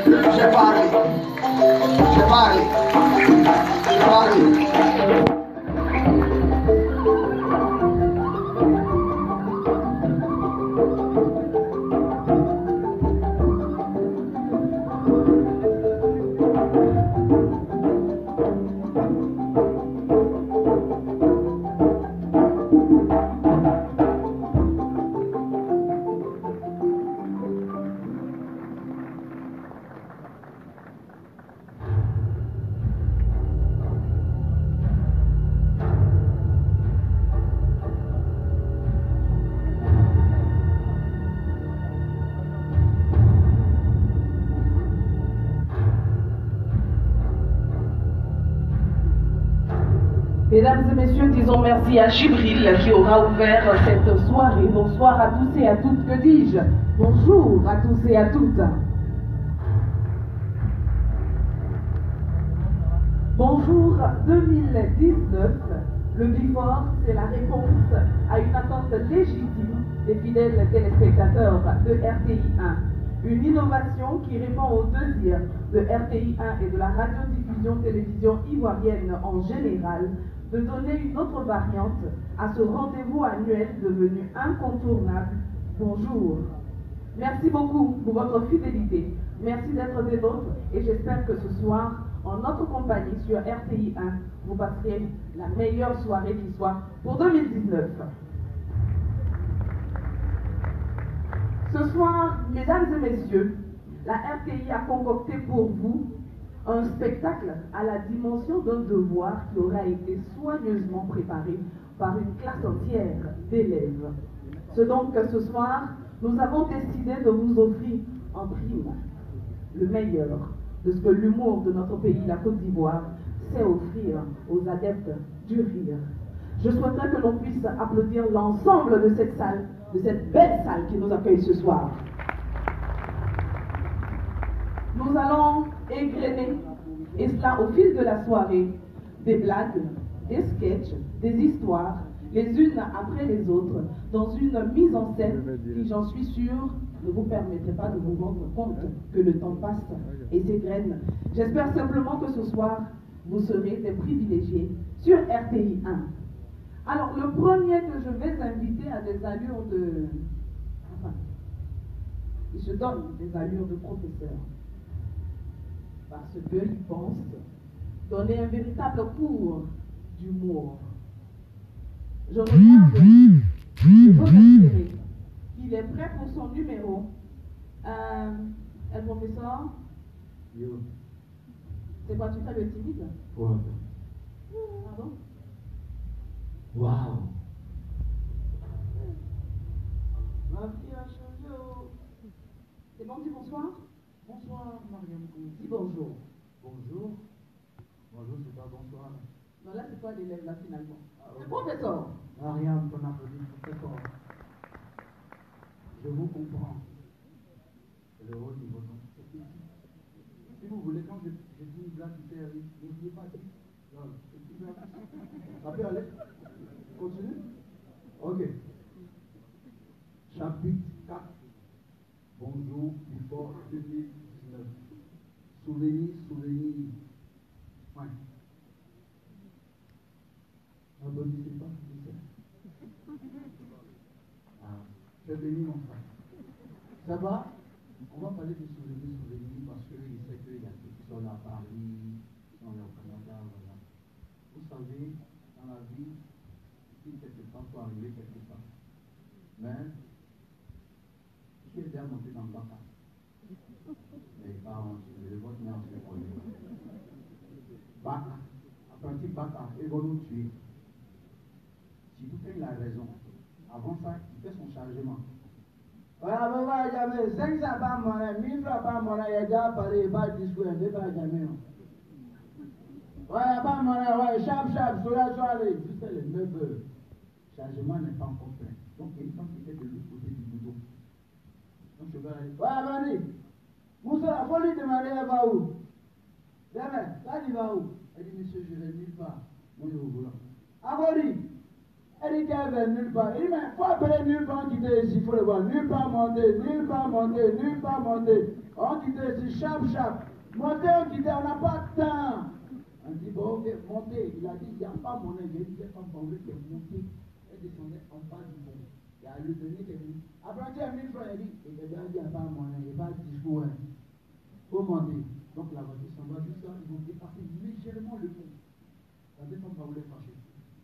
J'ai parlé. J'ai parlé. J'ai parlé. Mesdames et messieurs, disons merci à Gibril qui aura ouvert cette soirée. Bonsoir à tous et à toutes, que dis-je? Bonjour à tous et à toutes. Bonjour 2019. Le Bifort, c'est la réponse à une attente légitime des fidèles téléspectateurs de RTI 1. Une innovation qui répond aux désirs de RTI 1 et de la radiodiffusion-télévision ivoirienne en général de donner une autre variante à ce rendez-vous annuel devenu incontournable. Bonjour. Merci beaucoup pour votre fidélité. Merci d'être des nôtres et j'espère que ce soir, en notre compagnie sur RTI 1, vous passerez la meilleure soirée qui soit pour 2019. Ce soir, mesdames et messieurs, la RTI a concocté pour vous un spectacle à la dimension d'un devoir qui aura été soigneusement préparé par une classe entière d'élèves. C'est donc que ce soir, nous avons décidé de vous offrir en prime le meilleur de ce que l'humour de notre pays, la Côte d'Ivoire, sait offrir aux adeptes du rire. Je souhaiterais que l'on puisse applaudir l'ensemble de cette salle, de cette belle salle qui nous accueille ce soir. Nous allons égrener, et cela au fil de la soirée, des blagues, des sketchs, des histoires, les unes après les autres, dans une mise en scène qui, j'en suis sûre, ne vous permettrait pas de vous rendre compte que le temps passe et s'égrène. J'espère simplement que ce soir, vous serez des privilégiés sur RTI 1. Alors, le premier que je vais inviter à des allures de... Enfin, il se donne des allures de professeur. Parce qu'il pense donner un véritable cours d'humour. Je regarde le professeur. Il est prêt pour son numéro. Professeur? Yo. C'est quoi, tu fais le timide? Ouais. Pardon? Waouh. Ma fille a changé. C'est bon, dis bonsoir? Bonsoir, Mariam. Dis bonjour. Bonjour. Bonjour, c'est pas bonsoir. Non, là, c'est toi l'élève, là, finalement. Oui. Professeur. Mariam, ton applaudissement, très fort. Je vous comprends. C'est le haut niveau. Si vous voulez, quand je dis une blague qui fait rire, n'oubliez pas de dire. Ça peut aller? Continue? Ok. Chapitre 4. Bonjour, Bifort 2019. Souvenir. Ouais. N'applaudissez pas, s'il vous plaît. Ah, je bénis mon frère. Ça va? On va parler de souvenirs parce que je sais qu'il y a ceux qui sont là à Paris, qui sont là au Canada, voilà. Vous savez, dans la vie, si quelque part peut arriver quelque part. Mais, qui est déjà monté dans le bac? Mais pas le vote n'est en seconde. Bac, apprenti bac, ils vont nous tuer. Si tout il a raison, avant ça, il fait son chargement. Ouais, mais jamais, 500 par mois, 1000 francs par mois, il y a déjà parlé, pas de discours, il ne fait pas jamais. Ouais, pas moyen, ouais, sharp, soirée, jusqu'à les 9 heures. Le chargement n'est pas encore plein. Donc, il y a une femme qui était de l'autre côté du bouton. Donc, je vais aller. Ouais, Mani, Moussa, la folie de Marie, elle va où? Demain, là, tu vas où? Elle dit, monsieur, je vais nulle part. Moi, je vais au volant. Amori, elle dit qu'elle va nulle part. Il dit, mais il faut appeler nulle part quitter ici, il faut le voir. Nulle part monter. On quitte ici, Chap. Montez, on dit, on n'a pas de temps. On dit, bon, ok, montez. Il a dit, il n'y a pas monnaie. Il a dit, c'est pas monnaie, c'est monté. Elle descendait en bas du pont. Il a le dernier qui est venu. Après, tu as 1000 francs, il a dit, il n'y a pas monnaie, il n'y a pas de discours. Il faut monter. Donc la voiture s'en va jusqu'à, ils vont dépasser légèrement le pont. La descente va vouloir fâcher.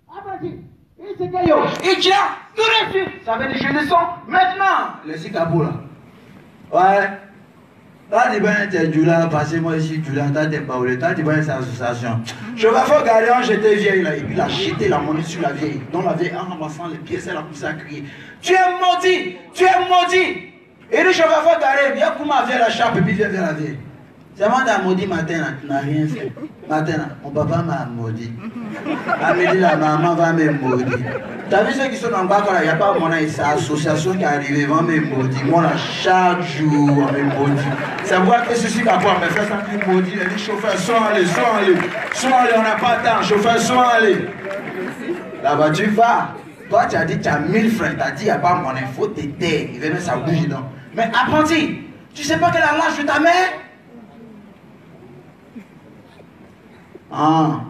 Après, il s'est caillé. Il tient, tout de suite. Ça veut dire, je descends maintenant. Laissez Cabo là. Ouais. T'as dit, ben, t'es Djoula, passez-moi ici, Djoula, t'as des baoulés, t'as dit, ben, c'est l'association. Je vais faire gardien, j'étais vieille là, et puis il a jeté la monnaie sur la vieille. Donc la vieille, en ramassant les pièces, elle a poussé à crier. Tu es maudit, tu es maudit. Et dit, je vais faire gardien, viens pour ma vieille la chape, et puis viens vers la vieille. C'est moi qui a maudit matin, là, tu n'as rien fait. Matin, là, mon papa m'a maudit. À midi, la maman va me maudire. T'as vu ceux qui sont dans le bas, il n'y a pas mon c'est l'association qui est arrivée, va me maudire. Moi, là, chaque jour, on me maudit. C'est moi qui suis qu'à quoi, mais frère, ça me maudit. Les dit, chauffeur, sont allés, on n'a pas de temps, chauffeur, sont allés. Là-bas, tu vas. Toi, tu as dit, tu as 1000 francs, tu as dit, il n'y a pas mon il faut t'aider. Il venait, ça bouge dedans. Mais apprenti, tu sais pas quel est l'âge de ta mère? Ah.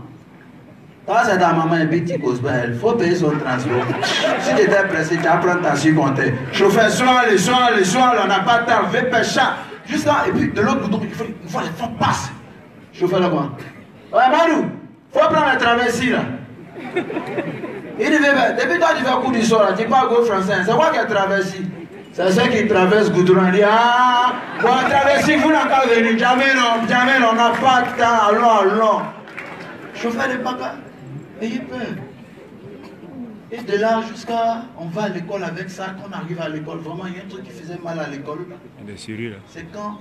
Toi, c'est ta maman et puis tu causes pas elle. Il faut payer son transport. Si tu étais pressé, tu vas prendre ta compteur. Chauffeur, sois allé, on n'a pas de temps, va pêcher. Juste là, et puis de l'autre bout, il faut les fonds passent. Chauffeur là quoi? Ouais, Marou, il faut prendre la traversée là. Il dit, depuis toi tu fais coup du sort là, tu parles go français. C'est quoi qui est traversée? C'est ceux qui traversent Goudron. Il dit, ah, bon, traversée, vous n'avez qu'à venir. Jamais, on n'a pas de temps, allons. Chauffeur de papa, ayez peur. Et de là jusqu'à, on va à l'école avec ça, quand on arrive à l'école, vraiment il y a un truc qui faisait mal à l'école. C'est quand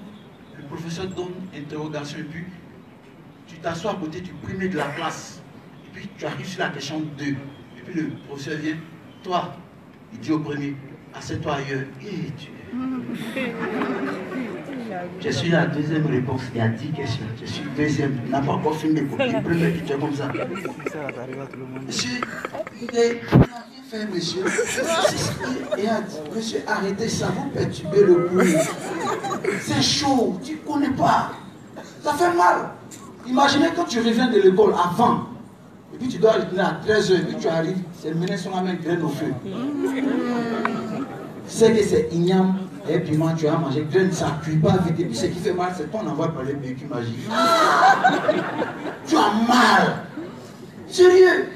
le professeur donne interrogation et puis tu t'assois à côté du premier de la classe. Et puis tu arrives sur la question 2. Et puis le professeur vient, toi, il dit au premier, assieds-toi ailleurs. Et tu... Je suis la deuxième réponse, il y a 10 questions. Je suis deuxième, il n'a pas encore fini mes copies. Première question comme ça. Monsieur, il n'a rien fait, monsieur. Et a dit, monsieur, arrêtez ça, vous perturbez le cours. C'est chaud, tu ne connais pas. Ça fait mal. Imaginez quand tu reviens de l'école avant, et puis tu dois retourner à 13h, et puis tu arrives, c'est le ménage sur la main graine au feu. C'est que c'est igname. Et puis moi, tu as mangé graine, ça ne cuit pas vite. Et puis ce qui fait mal, c'est qu'on envoie par les véhicules magiques. Tu as mal. Sérieux.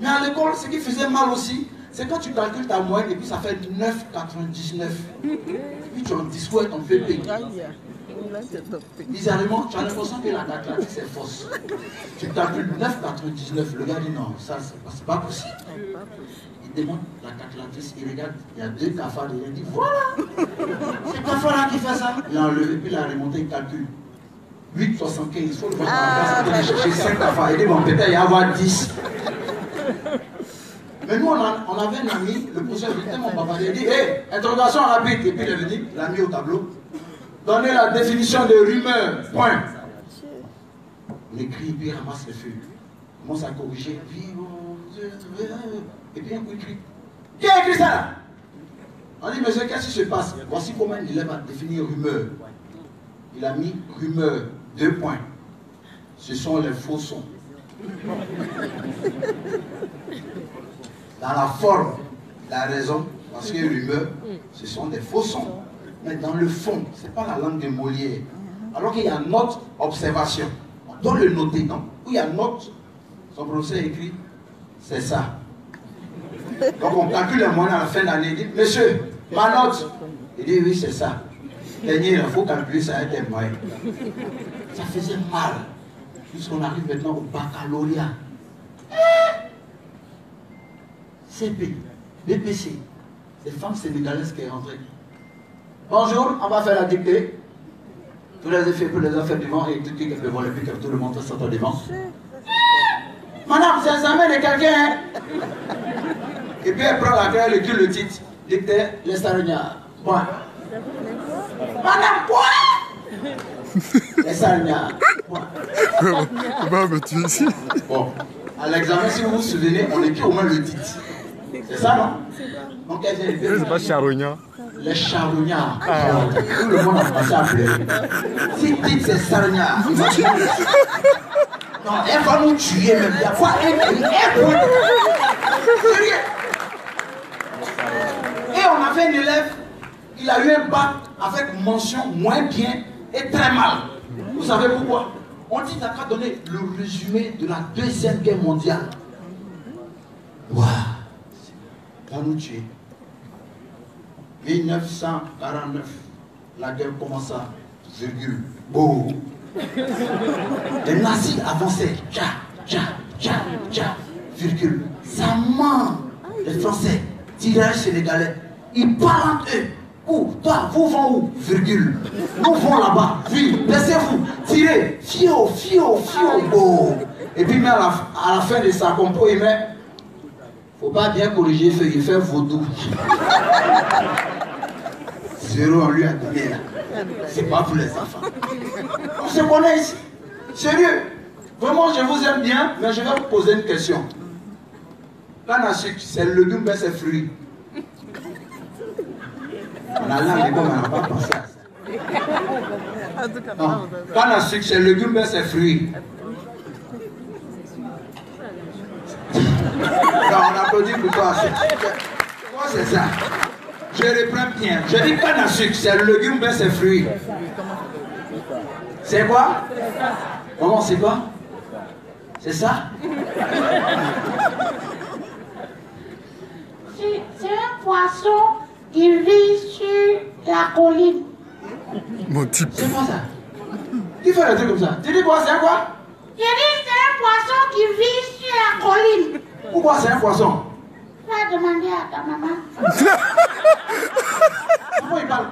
Mais à l'école, ce qui faisait mal aussi, c'est quand tu calcules ta moyenne et puis ça fait 9,99. Et puis tu as un discours et ton PP. Bizarrement, tu as l'impression que la calculatrice est fausse. Tu calcules 9,99. Le gars dit non, ça c'est pas possible. Il demande la calculatrice, il regarde, il y a 2 cafards, il dit voilà, c'est cafard là qui fait ça. Il a enlevé, puis il a remonté, il calcule. 8,75, il faut le voir dans la place, il a cherché 5 cafards. Il dit bon, peut-être il y a avoir 10. Mais nous, on avait un ami, le professeur était mon papa, il dit hé, interrogation rapide. Et puis il est venu, il l'a mis au tableau. Donnez la définition de rumeur, point. Il écrit, puis il ramasse le feu. Il commence à corriger, puis et puis un coup il crie. Qui a écrit ça là? On dit, monsieur, qu'est-ce qui se passe? Voici comment il va définir rumeur. Il a mis rumeur, 2 points. Ce sont les faux sons. Dans la forme, la raison, parce que rumeur, ce sont des faux sons. Mais dans le fond, ce n'est pas la langue de Molière. Alors qu'il y a notre observation. On doit le noter, non? Où il y a notre, son professeur écrit, c'est ça. Donc on calcule les moyens à la fin d'année. Il dit, monsieur, ma note. Il dit, oui, c'est ça. Dernier, il faut calculer ça avec des moyens. Ça faisait mal. Puisqu'on arrive maintenant au baccalauréat. CP, BPC, c'est femmes sénégalaises qui est rentrée. Bonjour, on va faire la dictée. Tous les effets pour les affaires du vent et tout qui peut voir le plus que tout le monde s'entend du vent. Madame, c'est un examen de quelqu'un. Hein? Et puis elle prend la clé, elle écrit le titre. Dictée, les Saragnas. Point. Madame, quoi? Les Saragnas. Point. Comment me tuer ici? Bon, à l'examen, si vous vous souvenez, on écrit au moins le titre. C'est ça, non? Donc elle vient. C'est pas Charogna. les charognards. Tout le monde a commencé à pleurer. Si dites c'est charognards, non, elle va nous tuer même. Il y a quoi? Sérieux. Et on avait un élève, il a eu un bac avec mention moins bien et très mal. Vous savez pourquoi? On dit qu'il n'a qu'à donner le résumé de la Deuxième Guerre mondiale. Waouh! Ça va nous tuer. 1949, la guerre commença, virgule, boum. Les nazis avançaient, virgule. Ça ment. Les Français, tirage sénégalais, ils parlent entre eux. Où? Toi, vous vont où? Virgule. Nous vont là-bas. Vite, laissez-vous. Tirez. Fio, boum. Et puis, mais à la fin de sa compo, il met. Faut pas bien corriger, il fait vaudou. 0 on lui a donné là. C'est pas pour les enfants. On se connaît ici. Sérieux. Vraiment, je vous aime bien, mais je vais vous poser une question. Canne à sucre, c'est le légume, mais c'est fruit. On a là, mais bon, on n'a pas pensé à ça. Non. Canne à sucre, c'est le légume, mais c'est fruit. Non, on applaudit pour toi. Quoi c'est ça? Je reprends bien. Je dis canne à sucre, c'est le légume, mais c'est fruit. C'est quoi? Maman, c'est quoi? C'est ça? C'est un poisson qui vit sur la colline. Mon type. C'est quoi ça? Qui fait le truc comme ça? Tu dis quoi? C'est quoi? Je dis c'est un poisson qui vit sur la colline. Pourquoi c'est un poisson? Va demander à ta maman. Comment il parle?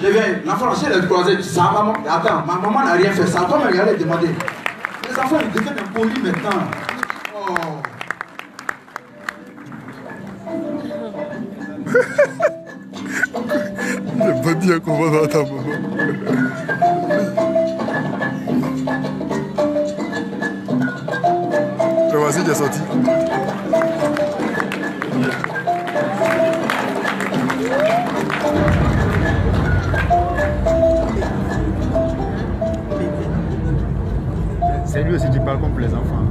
Je vais, l'enfant, si elle est croisée, sa maman, attends, ma maman n'a rien fait, ça toi mais allait demander. Les enfants, ils deviennent impolis maintenant. Oh. Il n'est pas bien qu'on va dans ta maman. Le voici, il est sorti. C'est lui aussi qui parle comme les enfants.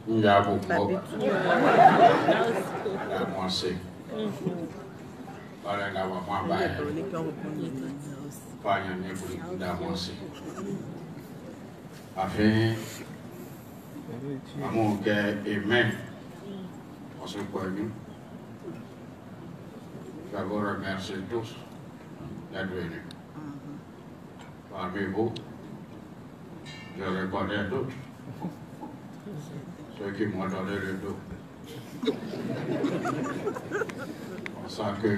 Il y a beaucoup. Il y a moins c'est. Pas d'avoir moins bas. Pas y en a beaucoup d'avoir c'est. Afin, à mon cœur et même, on se connaît. Je vous remercie tous d'être venus. Parmi vous, je reconnais d'autres, ceux qui m'ont donné le dos. On sent que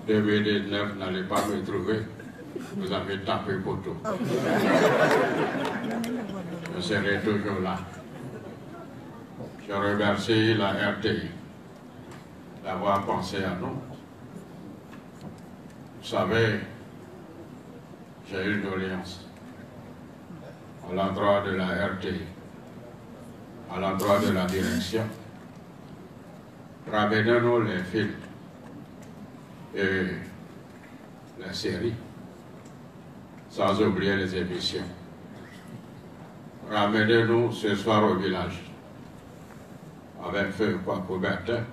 2019 n'allait pas me trouver. Vous avez tapé pour tout. Je serai toujours là. Je remercie la RTI d'avoir pensé à nous. Vous savez, j'ai eu une doléance à l'endroit de la RTI, à l'endroit de la direction. Ramenez-nous les films et les séries, sans oublier les émissions. Ramenez-nous ce soir au village, avec feu Kwaku Bertin.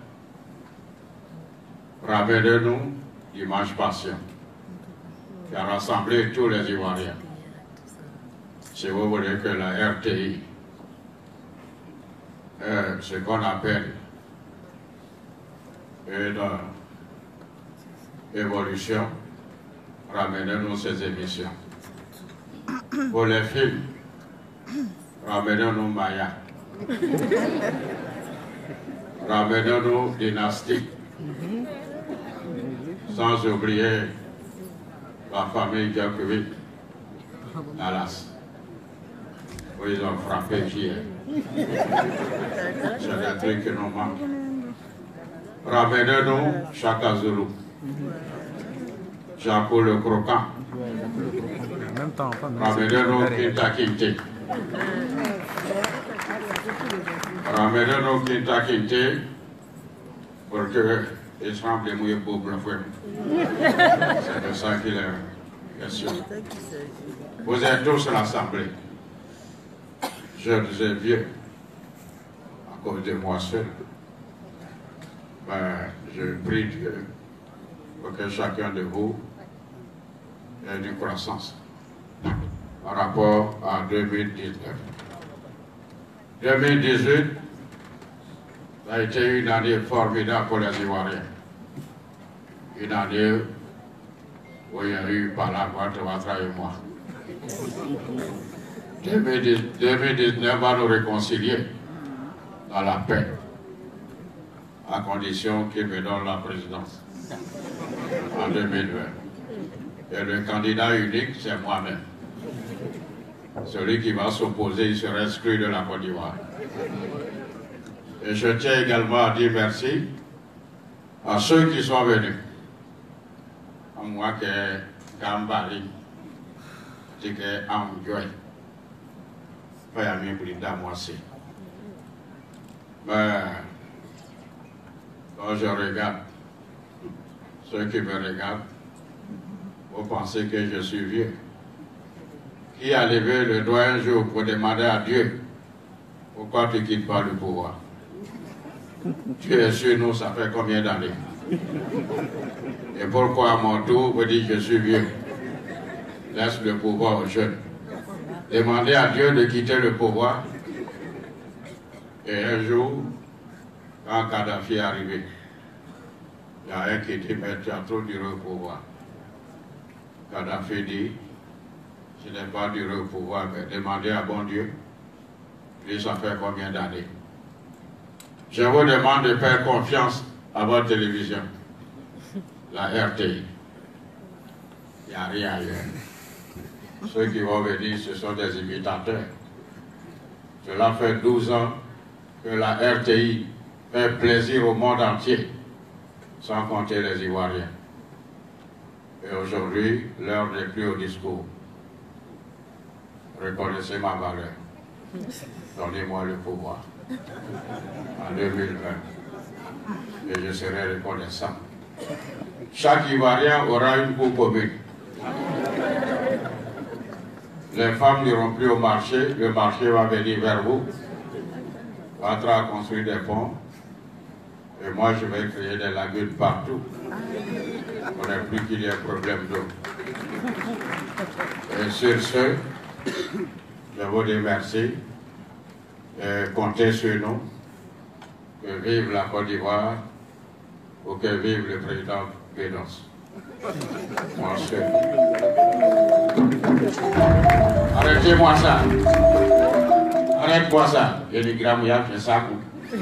Ramenez-nous Dimanche Passion, qui a rassemblé tous les Ivoiriens. Si vous voulez que la RTI, ce qu'on appelle une évolution, ramenez-nous ces émissions. Pour les films, ramenez-nous Maya. Ramenez-nous Dynastie. Sans oublier la famille Djokovic, Dallas, où ils ont frappé hier. C'est un truc qui nous manque. Ramenez-nous Chaka Zulu, Jaco le Croquant. Ramenez-nous Kinta Kinte. Ramenez-nous Kinta Kinte pour qu'il semble mouiller pour le frère. C'est de ça qu'il est question. Vous êtes tous rassemblés, jeunes et vieux, à cause de moi seul. Ben, je prie Dieu pour que chacun de vous ait une croissance par rapport à 2019. 2018 a été une année formidable pour les Ivoiriens. Une année où il y a eu par la voix de Ouattara et moi. 2019 va nous réconcilier dans la paix, à condition qu'il me donne la présidence en 2020. Et le candidat unique, c'est moi-même. Celui qui va s'opposer, il sera exclu de la Côte d'Ivoire. Et je tiens également à dire merci à ceux qui sont venus. À moi qui est Gambari, qui est Amjoy, Fayami Brinda Moissé. Mais quand je regarde ceux qui me regardent, vous pensez que je suis vieux. Qui a levé le doigt un jour pour demander à Dieu pourquoi tu ne quittes pas le pouvoir? Tu es sur nous, ça fait combien d'années? Et pourquoi à mon tour vous dites je suis vieux? Laisse le pouvoir aux jeunes. Demandez à Dieu de quitter le pouvoir. Et un jour, quand Kadhafi est arrivé, il y a un qui dit mais tu as trop duré au pouvoir. Kadhafi dit je n'ai pas duré au pouvoir, mais demandez à bon Dieu. Lui, ça fait combien d'années? Je vous demande de faire confiance à votre télévision, la RTI. Il n'y a rien ailleurs. Ceux qui vont venir, ce sont des imitateurs. Cela fait 12 ans que la RTI fait plaisir au monde entier, sans compter les Ivoiriens. Et aujourd'hui, l'heure n'est plus au discours. Reconnaissez ma valeur. Donnez-moi le pouvoir. En 2020. Et je serai reconnaissant. Chaque Ivoirien aura une cour commune. Les femmes n'iront plus au marché, le marché va venir vers vous. Ouattara a construit des ponts. Et moi, je vais créer des lagunes partout. On n'a plus qu'il y ait problème d'eau. Et sur ce, je vous remercie et comptez sur nous. Que vive la Côte d'Ivoire ou que vive le président Bénos. Monsieur. Arrêtez-moi ça. Arrête-moi ça. Il y a des grammes, c'est ça.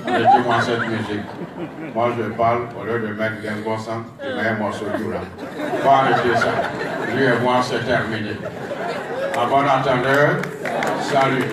Arrêtez-moi cette musique. Moi je parle au lieu de mettre Gengossan, je mets un morceau de là. Il faut arrêter ça. Lui et moi, c'est terminé. À bon entendeur, salut.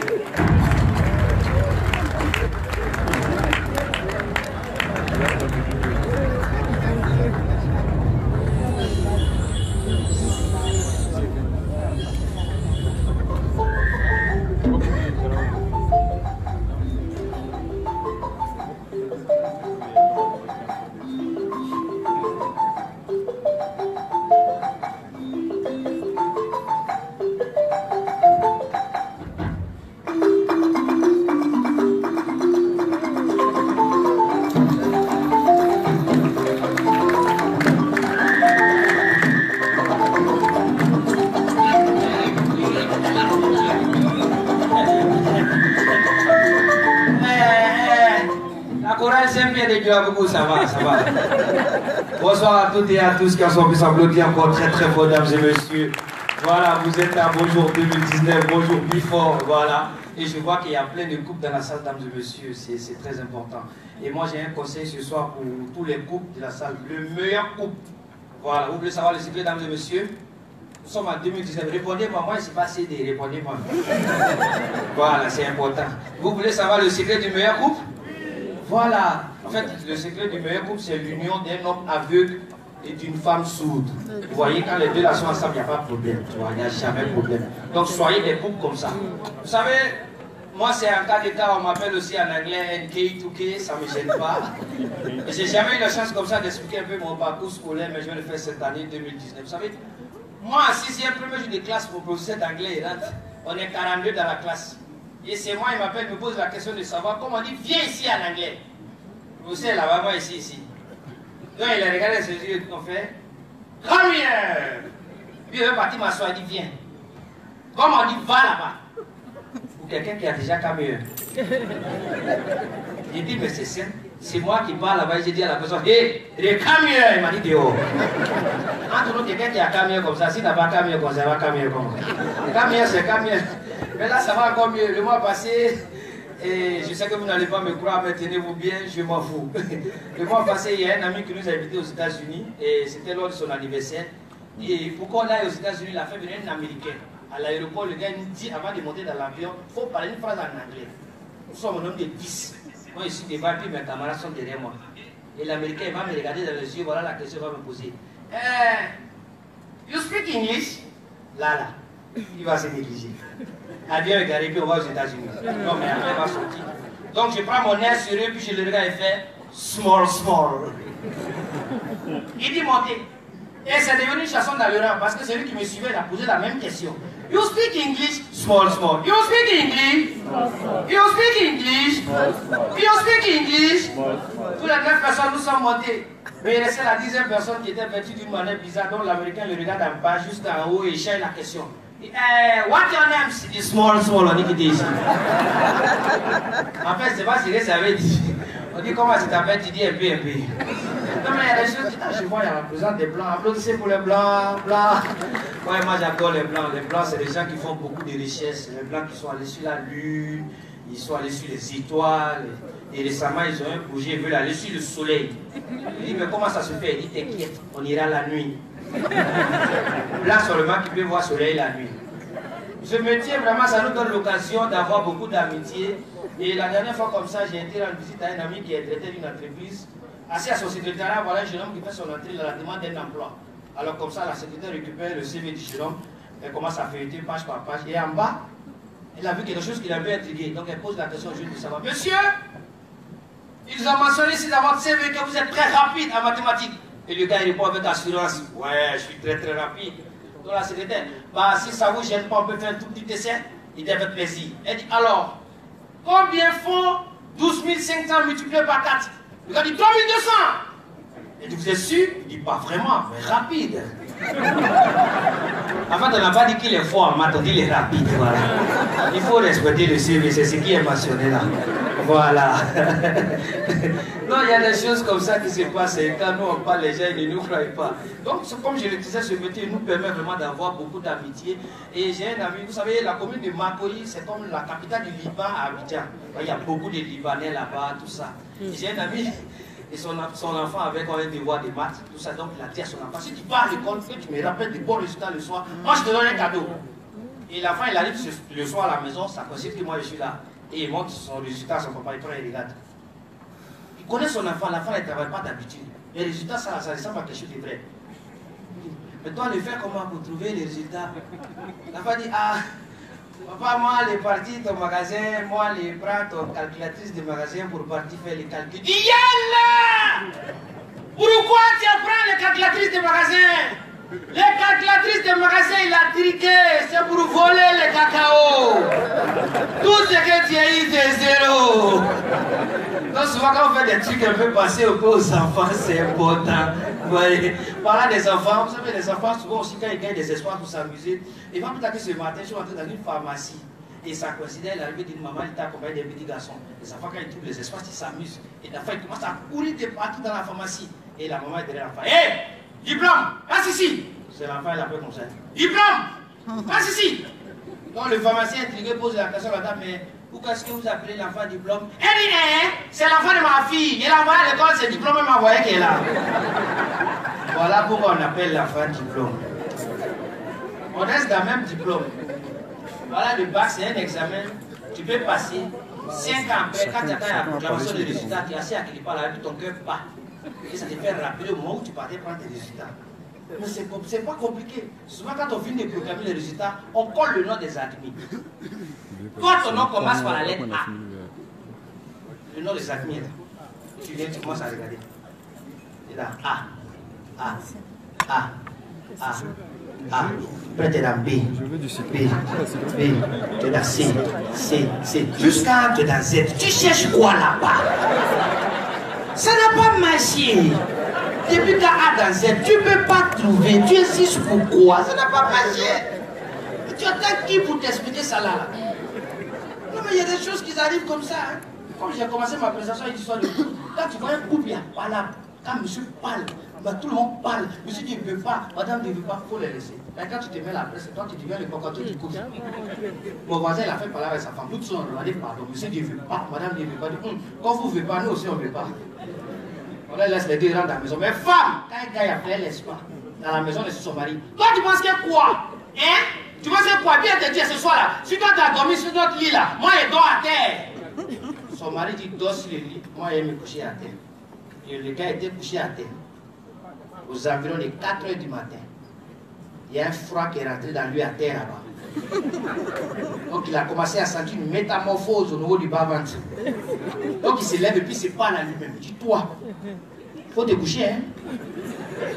Ça va, ça va. Bonsoir à toutes et à tous qui ont pu s'applaudir encore très très fort, mesdames et messieurs. Voilà, vous êtes là, bonjour 2019, bonjour Bifort, voilà. Et je vois qu'il y a plein de couples dans la salle, mesdames et messieurs, c'est très important. Et moi j'ai un conseil ce soir pour tous les couples de la salle, le meilleur couple. Voilà, vous voulez savoir le secret, mesdames et messieurs? Nous sommes en 2019, répondez-moi, moi c'est pas CD, répondez-moi. Voilà, c'est important. Vous voulez savoir le secret du meilleur couple? Voilà. En fait, le secret du meilleur couple, c'est l'union d'un homme aveugle et d'une femme sourde. Vous voyez, quand les deux là sont ensemble, il n'y a pas de problème. Tu vois, il n'y a jamais de problème. Donc, soyez des couples comme ça. Vous savez, Moi, c'est un cas de cas, on m'appelle aussi en anglais NK2K, ça ne me gêne pas. J'ai jamais eu la chance comme ça d'expliquer un peu mon parcours scolaire, mais je vais le faire cette année 2019. Vous savez, moi, en 6e, premier jour de classe, mon professeur d'anglais, on est 42 dans la classe. Et c'est moi, il m'appelle, me pose la question de savoir comment on dit viens ici en anglais. Le professeur là-bas, moi ici. Donc il a regardé ses yeux, on fait come here. Puis il est parti m'asseoir, il dit viens. Comment on dit va là-bas. Pour quelqu'un qui a déjà come here. Il dit mais c'est moi qui parle là-bas. J'ai dit à la personne hey, come here. Il m'a dit dehors. Entre nous, quelqu'un qui a come here comme ça, s'il n'a pas come here comme ça, il va come here comme ça. Come here, c'est come here. Mais là, ça va encore mieux. Le mois passé, et je sais que vous n'allez pas me croire, mais tenez-vous bien, je m'en fous. Le mois passé, il y a un ami qui nous a invités aux États-Unis, et c'était lors de son anniversaire. Et pour qu'on aille aux États-Unis, il a fait venir un Américain. À l'aéroport, le gars nous dit, avant de monter dans l'avion, il faut parler une phrase en anglais. Nous sommes un nombre de 10. Moi, je suis devant, puis mes camarades sont derrière moi. Et l'Américain va me regarder dans les yeux, voilà la question qu'il va me poser. You speak English? Là. Il va se négliger. Elle vient regarder, puis on va aux États-Unis. Non, mais après, elle va sortir. Donc, je prends mon air sérieux, puis je le regarde et fais small. Il dit monter. Et c'est devenu une chanson dans le rang, parce que celui qui me suivait, il a posé la même question. You speak English? Small. You speak English? You speak English? You speak English? Tous les 9 personnes nous sont montées. Mais il restait la 10e personne qui était vêtue d'une manière bizarre, dont l'Américain le regarde en bas, juste en haut, et il cherche la question. What your name? It's small, on dit qu'il dit ici. En fait, c'est pas ce que ça veut dire. On dit comment ça t'appelle, tu dis un peu. Non, mais il y a des choses qui, je vois, il y a la présence des blancs. Applaudissez pour les blancs. Ouais, moi j'adore les blancs. Les blancs, c'est des gens qui font beaucoup de richesses. Les blancs qui sont allés sur la lune, ils sont allés sur les étoiles. Et récemment, ils ont un projet, ils veulent aller sur le soleil. Il dit, mais comment ça se fait? Il dit, t'inquiète, on ira la nuit. Blanc seulement qui peut voir le soleil la nuit. Ce métier, vraiment, ça nous donne l'occasion d'avoir beaucoup d'amitié. Et la dernière fois, comme ça, j'ai été rendre visite à un ami qui est directeur d'une entreprise. Assis à son secrétariat, voilà un jeune homme qui fait son entrée dans la demande d'un emploi. Alors, comme ça, la secrétaire récupère le CV du jeune homme. Elle commence à feuilleter page par page. Et en bas, elle a vu quelque chose qui l'a un peu intrigué. Donc, elle pose la question au jeune de savoir: Monsieur, ils ont mentionné ici dans votre CV que vous êtes très rapide en mathématiques. Et le gars, il répond avec assurance: ouais, je suis très rapide. Donc la secrétaire: bah, si ça vous gêne pas, on peut faire un tout petit essai. Il dit avec plaisir. Elle dit: alors, combien font 12 500 multiplié par 4? Le gars dit 3200. Elle dit: vous êtes sûr? Il dit: pas vraiment, mais rapide. En fait, on n'a pas dit qu'il est fort en maths, on dit qu'il est rapide. Voilà. Il faut respecter le CV, c'est ce qui est mentionné là. Voilà. Non, il y a des choses comme ça qui se passent et quand nous on parle, les gens ils ne nous croient pas. Donc, comme je le disais, ce métier nous permet vraiment d'avoir beaucoup d'amitié. Et j'ai un ami, vous savez, la commune de Makoyi, c'est comme la capitale du Liban à Abidjan. Il y a beaucoup de Libanais là-bas, tout ça. J'ai un ami, et son enfant avait quand même des devoirs de maths, tout ça, donc il a dit à son enfant: si tu pars à l'école, que tu me rappelles des bons résultats le soir, moi je te donne un cadeau. Et l'enfant il arrive le soir à la maison, ça consiste que moi je suis là. Et il montre son résultat à son papa, il prend et il regarde. Il connaît son enfant, l'enfant ne travaille pas d'habitude. Les résultats, ça ressemble à quelque chose de vrai. Mais toi, le faire comment pour trouver les résultats? L'enfant dit: ah, papa, moi, les parties de ton magasin, moi, les prends ton calculatrice de magasin pour partir faire les calculs. Il dit: Yallah! Pourquoi tu apprends les calculatrices de magasin? Les calculatrices de magasin, il a triqué, c'est pour voler les cacao. Tout ce que tu as eu, c'est zéro. Donc souvent quand on fait des trucs un peu passés aux enfants, c'est important. Vous voyez, parlant des enfants, vous savez, les enfants, souvent aussi quand ils gagnent des espoirs pour s'amuser, ils vont peut-être que ce matin, je suis entré dans une pharmacie. Et ça coïncidait, l'arrivée d'une maman, il était accompagné des petits garçons. Les enfants, quand ils trouvent les espaces, ils s'amusent. Et l'enfant, il commence à courir de partout dans la pharmacie. Et la maman est derrière l'enfant: hé, diplôme, passe ici. C'est l'enfant, il appelle comme ça: diplôme, passe ici. Donc le pharmacien intrigué pose la question à la dame: mais pourquoi est-ce que vous appelez l'enfant diplôme? Elle dit: c'est l'enfant de ma fille. Elle a envoyé à l'école, c'est diplôme, elle m'a envoyé qu'elle est là. Voilà pourquoi on appelle l'enfant diplôme. On reste dans le même diplôme. Voilà, le bac, c'est un examen. Tu peux passer 5 ans après, quand tu attends la proclamation des résultats, tu es assis à quelque part là, et puis ton cœur bat. Et ça te fait rappeler au moment où tu partais prendre tes résultats. Mais c'est pas compliqué. Souvent, quand on finit de programmer les résultats, on colle le nom des admis. Toi, ton nom commence par la lettre A. Le nom des admis est là. Tu viens, tu commences à regarder. Et là, A. Après, tu es dans B. Tu es dans C. Jusqu'à tu es dans Z. Tu cherches quoi là-bas? Ça n'a pas marché. Depuis qu'à A dans Z, tu ne peux pas trouver. Tu insistes pourquoi? Ça n'a pas marché. Tu attends qui pour t'expliquer ça là? Non, mais il y a des choses qui arrivent comme ça. Hein. Comme j'ai commencé ma présentation avec l'histoire de couple, quand tu vois un couple, il y a pas là. Quand monsieur parle, bah, tout le monde parle. Monsieur dit, il ne veut pas. Madame ne veut pas, il faut les laisser. Mais quand tu te mets la presse, toi, tu deviens le cocotte du couple. Mon voisin, il a fait parler avec sa femme. Toutes sont demandé pardon. Monsieur dit, il ne veut pas. Madame ne veut pas. Quand vous ne voulez pas, nous aussi, on ne veut pas. On les laisse les deux rentrer dans la maison. Mais femme, quand un gars a fait, elle laisse pas. Dans la maison, elle laisse son mari. Toi, tu penses que quoi? Hein? Tu penses que quoi? Bien te dire ce soir-là. Si toi, tu as dormi sur notre lit là, moi, je dors à terre. Son mari dit, dors sur le lit. Moi, je vais me coucher à terre. Et le gars était couché à terre. Aux environs de 4 h du matin. Il y a un froid qui est rentré dans lui à terre là-bas. Donc il a commencé à sentir une métamorphose au niveau du bas-ventre. Donc il se lève et puis il se parle à lui-même. Il dit, toi, il faut te coucher, hein.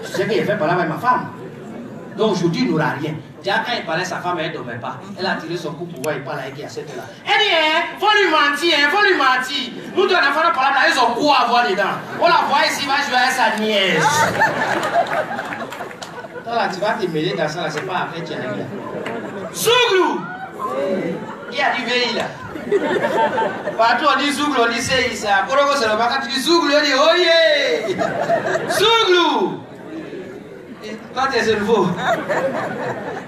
Tu sais qu'il a fait parler avec ma femme. Donc aujourd'hui il n'aura rien. Déjà quand il parlait à sa femme, elle ne dormait pas. Elle a tiré son coup pour voir, il parle avec elle à cette heure-là. Elle dit, hein, faut lui mentir, hein, faut lui mentir. Nous deux enfants de parler, ils ont quoi à voir dedans. On la voit ici, il va jouer avec sa nièce. Toi là, tu vas te mêler dans ça, là, c'est pas après tu arrives là. Zouglou! Qui a dit veille là? Partout on dit Zouglou, on dit c'est ça. Korogo c'est le bas, quand tu dis Zouglou, on dit oh yeah! Zouglou! Quand tu es nouveau,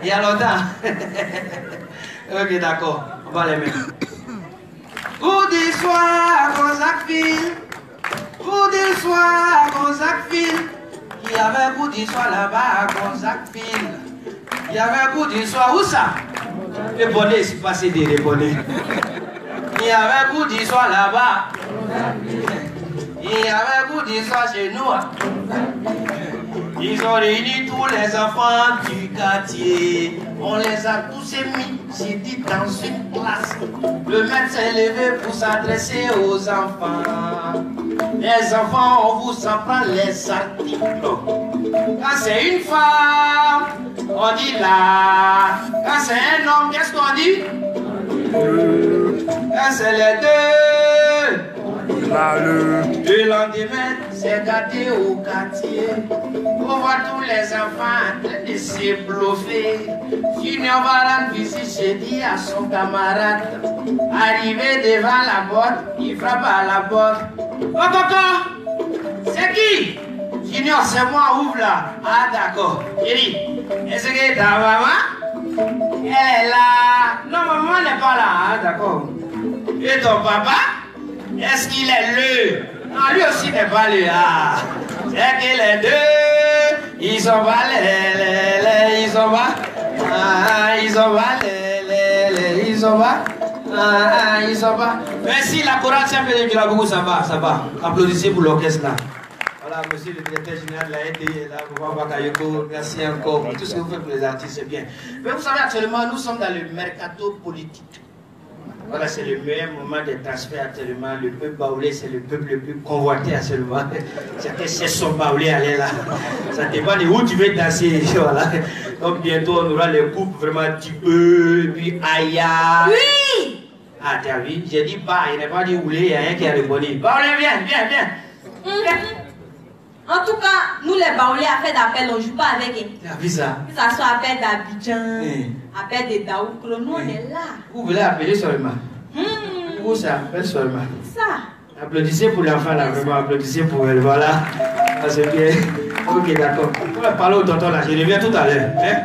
il y a longtemps. Ok, d'accord, on va les mettre. Goudi soir, Gonzac-Ville. Goudi soir, Gonzac-Ville. Il y avait un goudi soir là-bas à Gonzac-Ville. Il y avait un goudi soir, où ça? Les bonnets, c'est passé des bonnets. Il y avait un goudi soir là-bas. Il y avait un goudi soir chez nous. Ils ont réuni tous les enfants du quartier. On les a tous mis, j'ai dit, dans une classe. Le maître s'est levé pour s'adresser aux enfants. Les enfants, on vous apprend les articles. Quand c'est une femme, on dit là. Quand c'est un homme, qu'est-ce qu'on dit? Quand c'est les deux, le lendemain, c'est gâté au quartier. On voit tous les enfants en train de se bluffer. Junior va rendre visite, j'ai dit à son camarade. Arrivé devant la porte, il frappe à la porte. Oh coco, c'est qui? Junior, c'est moi, ouvre là. Ah d'accord. Il dit, est-ce que ta maman? Elle est là. Non, maman n'est pas là. Ah d'accord. Et ton papa? Est-ce qu'il est le? Non, lui aussi n'est pas le. Ah. C'est que les deux, ils sont pas ils sont pas. Ah, ils sont pas ils sont pas. Ah, ils sont pas. Merci, la chorale Saint-Pédé du Labougou, ça va, ça va. Applaudissez pour l'orchestre là. Voilà, monsieur le directeur général de la RTI, là, Bakayoko, merci encore pour tout ce que vous faites pour les artistes, c'est bien. Mais vous savez, actuellement, nous sommes dans le mercato politique. Voilà, c'est le meilleur moment de transfert actuellement. Le peuple baoulé, c'est le peuple le plus convoité actuellement. Certains sont baoulés, allez là. Ça dépend de où tu veux danser. Voilà. Donc bientôt, on aura les coupes vraiment type puis Aya. Oui! Ah, t'as vu? J'ai dit pas, il n'a pas dit oulé, il y a rien qui a répondu. Baoulé, viens. En tout cas, nous les baoulés à faire d'appel, on ne joue pas avec eux. T'as vu ça? Que ça soit appel d'Abidjan, appel de Daouklo, nous on est là. Vous voulez appeler seulement? Où ça appelle seulement? Ça. Applaudissez pour l'enfant là, vraiment, applaudissez pour elle, voilà. Ah, c'est bien. Ok, d'accord. On va parler au tonton là, je reviens tout à l'heure. Hein?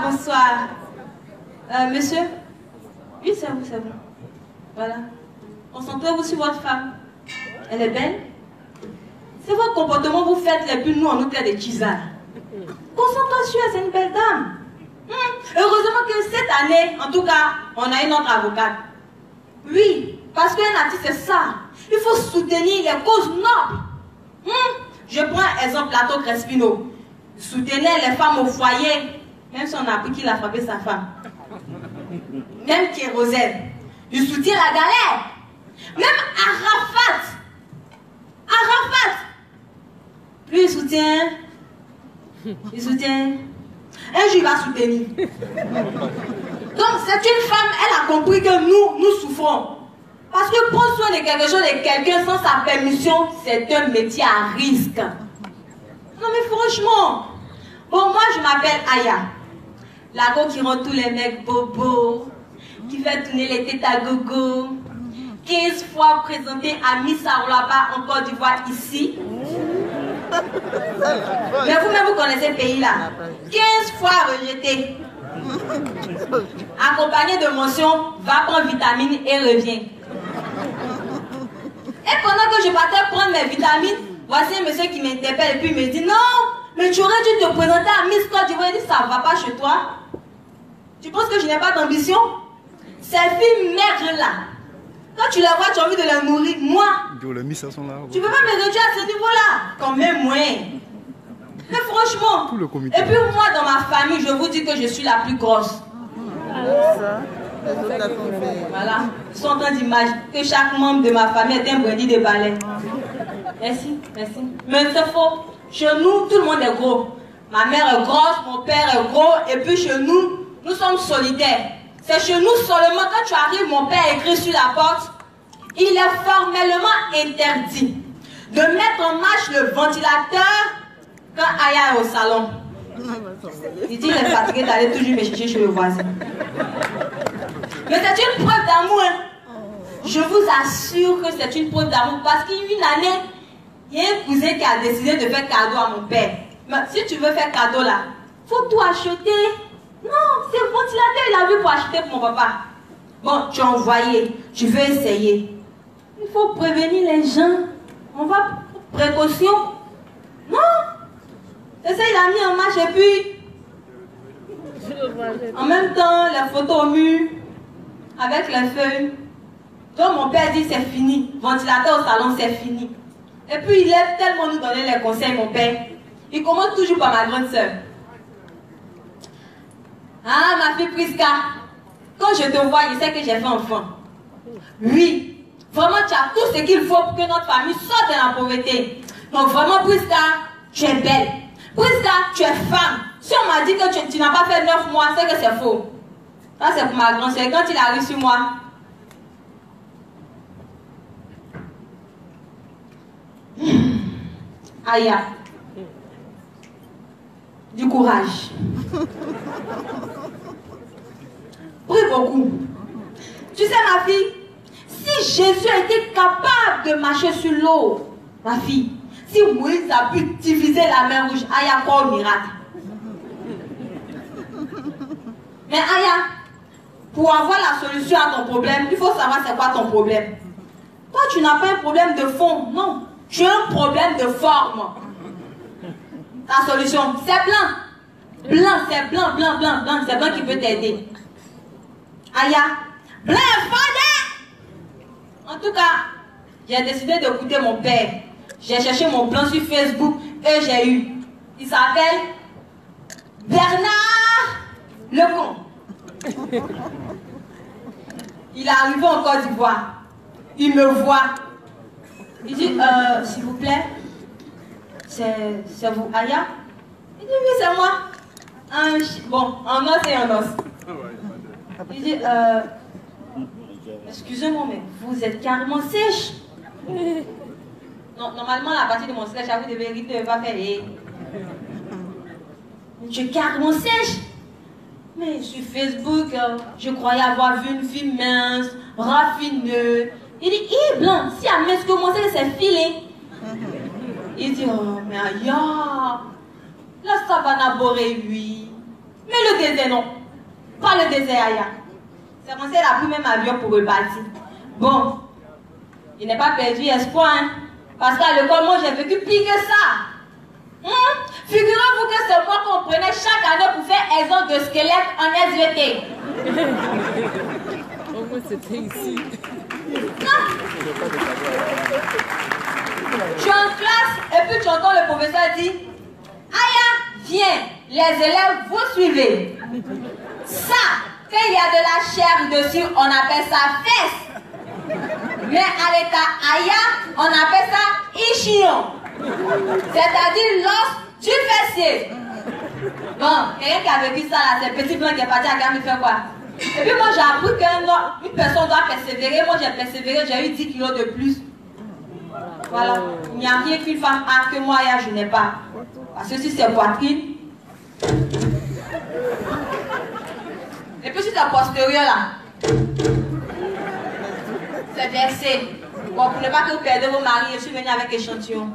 Bonsoir. Monsieur? Oui, c'est vous, c'est vous. Voilà. Concentrez-vous sur votre femme. Elle est belle. C'est votre comportement, vous faites les bulles, nous on nous traite de tizards. Concentrez-vous sur elle, c'est une belle dame. que cette année, en tout cas, on a une autre avocate. Oui, parce qu'un artiste, c'est ça. Il faut soutenir les causes nobles. Je prends exemple Plateau Crespino. Soutenir les femmes au foyer, même si on a appris qu'il a frappé sa femme. Même Kérosène. Il soutient la galère. Même Arafat. Lui, il soutient. Un jour, il va soutenir. Donc, c'est une femme, elle a compris que nous souffrons. Parce que prendre soin de quelque chose de quelqu'un sans sa permission, c'est un métier à risque. Non, mais franchement. Bon, moi, je m'appelle Aya. La go qui rend tous les mecs bobos, qui fait tourner les têtes à gogo. 15 fois présentée à Miss Arolaba en Côte d'Ivoire ici. Mais vous-même, vous connaissez le pays là. 15 fois rejeté. Accompagné de mention, va prendre vitamine et revient. Et pendant que je partais prendre mes vitamines, voici un monsieur qui m'interpelle et puis il me dit non, mais tu aurais dû te présenter à Miss Côte d'Ivoire. Il dit ça va pas chez toi. Tu penses que je n'ai pas d'ambition? Ces filles maigres là, quand tu les vois, tu as envie de les nourrir. Moi, tu ne peux pas me réduire à ce niveau-là. Quand même moins. Mais franchement, et puis moi dans ma famille, je vous dis que je suis la plus grosse. Voilà, ils sont en train d'imaginer que chaque membre de ma famille est un brebis de balai. Merci. Mais c'est faux. Chez nous, tout le monde est gros. Ma mère est grosse, mon père est gros, et puis chez nous, nous sommes solidaires. C'est chez nous seulement, quand tu arrives, mon père écrit sur la porte, il est formellement interdit de mettre en marche le ventilateur quand Aya est au salon. Il dit, il est fatigué d'aller toujours me chercher chez le voisin. Mais c'est une preuve d'amour. Hein. Je vous assure que c'est une preuve d'amour parce qu'une année, il y a un cousin qui a décidé de faire cadeau à mon père. Mais si tu veux faire cadeau là, il faut tout acheter. Non, c'est le ventilateur, il a vu pour acheter pour mon papa. Bon, tu as envoyé, tu veux essayer. Il faut prévenir les gens. On va précaution. Non. C'est ça, il a mis en marche et puis, en même temps, les photos au mur, avec les feuilles. Donc mon père dit c'est fini. Ventilateur au salon, c'est fini. Et puis il aime tellement nous donner les conseils, mon père. Il commence toujours par ma grande soeur. Ah, ma fille Priska, quand je te vois, je sais que j'ai fait enfant. Oui, vraiment, tu as tout ce qu'il faut pour que notre famille sorte de la pauvreté. Donc vraiment, Priska, tu es belle. Priska, tu es femme. Si on m'a dit que tu n'as pas fait 9 mois, c'est que c'est faux. Ça, c'est pour ma grande soeur. Quand il arrive sur moi, Aya, du courage. Prie beaucoup. Tu sais, ma fille, si Jésus a été capable de marcher sur l'eau, ma fille, si Moïse a pu diviser la mer rouge, Aya, quoi au miracle? Mais Aya, pour avoir la solution à ton problème, il faut savoir c'est quoi ton problème. Toi, tu n'as pas un problème de fond, non. Tu as un problème de forme. Ta solution, c'est blanc. Blanc, c'est blanc, blanc, blanc, blanc. C'est blanc qui peut t'aider. Aya, blanc est fondé. En tout cas, j'ai décidé d'écouter mon père. J'ai cherché mon plan sur Facebook et j'ai eu. Il s'appelle Bernard Lecomte. Il est arrivé en Côte d'Ivoire. Il me voit. Il dit, s'il vous plaît, c'est vous, Aya? Il dit, oui, c'est moi. Bon, en os et en os. Il dit, excusez-moi, mais vous êtes carrément sèche. Non, normalement, la partie de mon sèche, à vous de vérité, va faire. Tu es carrément sèche. Mais sur Facebook, je croyais avoir vu une fille mince, raffinée. Il dit, blanc, si à mince commencer, c'est filé. Il dit, oh, mais Aya, la savane borée, oui. Mais le désert, non. Pas le désert, Aya. C'est comme si elle a pris même avion pour repartir. Bon, il n'est pas perdu espoir, hein. Parce qu'à l'école, moi, j'ai vécu pire que ça. Figurez-vous que c'est moi qu'on prenait chaque année pour faire exemple de squelette en SVT. C'était ici. Je suis en classe et puis tu entends le professeur dire Aya, viens, les élèves vous suivez. Ça, quand il y a de la chair dessus, on appelle ça fesse. Mais à l'état Aya, on appelle ça ichion. C'est-à-dire l'os du fessier. Bon, quelqu'un qui a vécu ça là, c'est le petit blanc qui est parti à Gambie faire quoi? Et puis moi j'ai appris qu'une personne doit persévérer. Moi j'ai persévéré, j'ai eu 10 kilos de plus. Voilà, il n'y a rien qu'une femme a que moi je n'ai pas. Parce que si c'est poitrine. Et puis si c'est postérieur là, c'est versé. Bon, pour ne pas que vous perdez vos maris, je suis venue avec échantillon.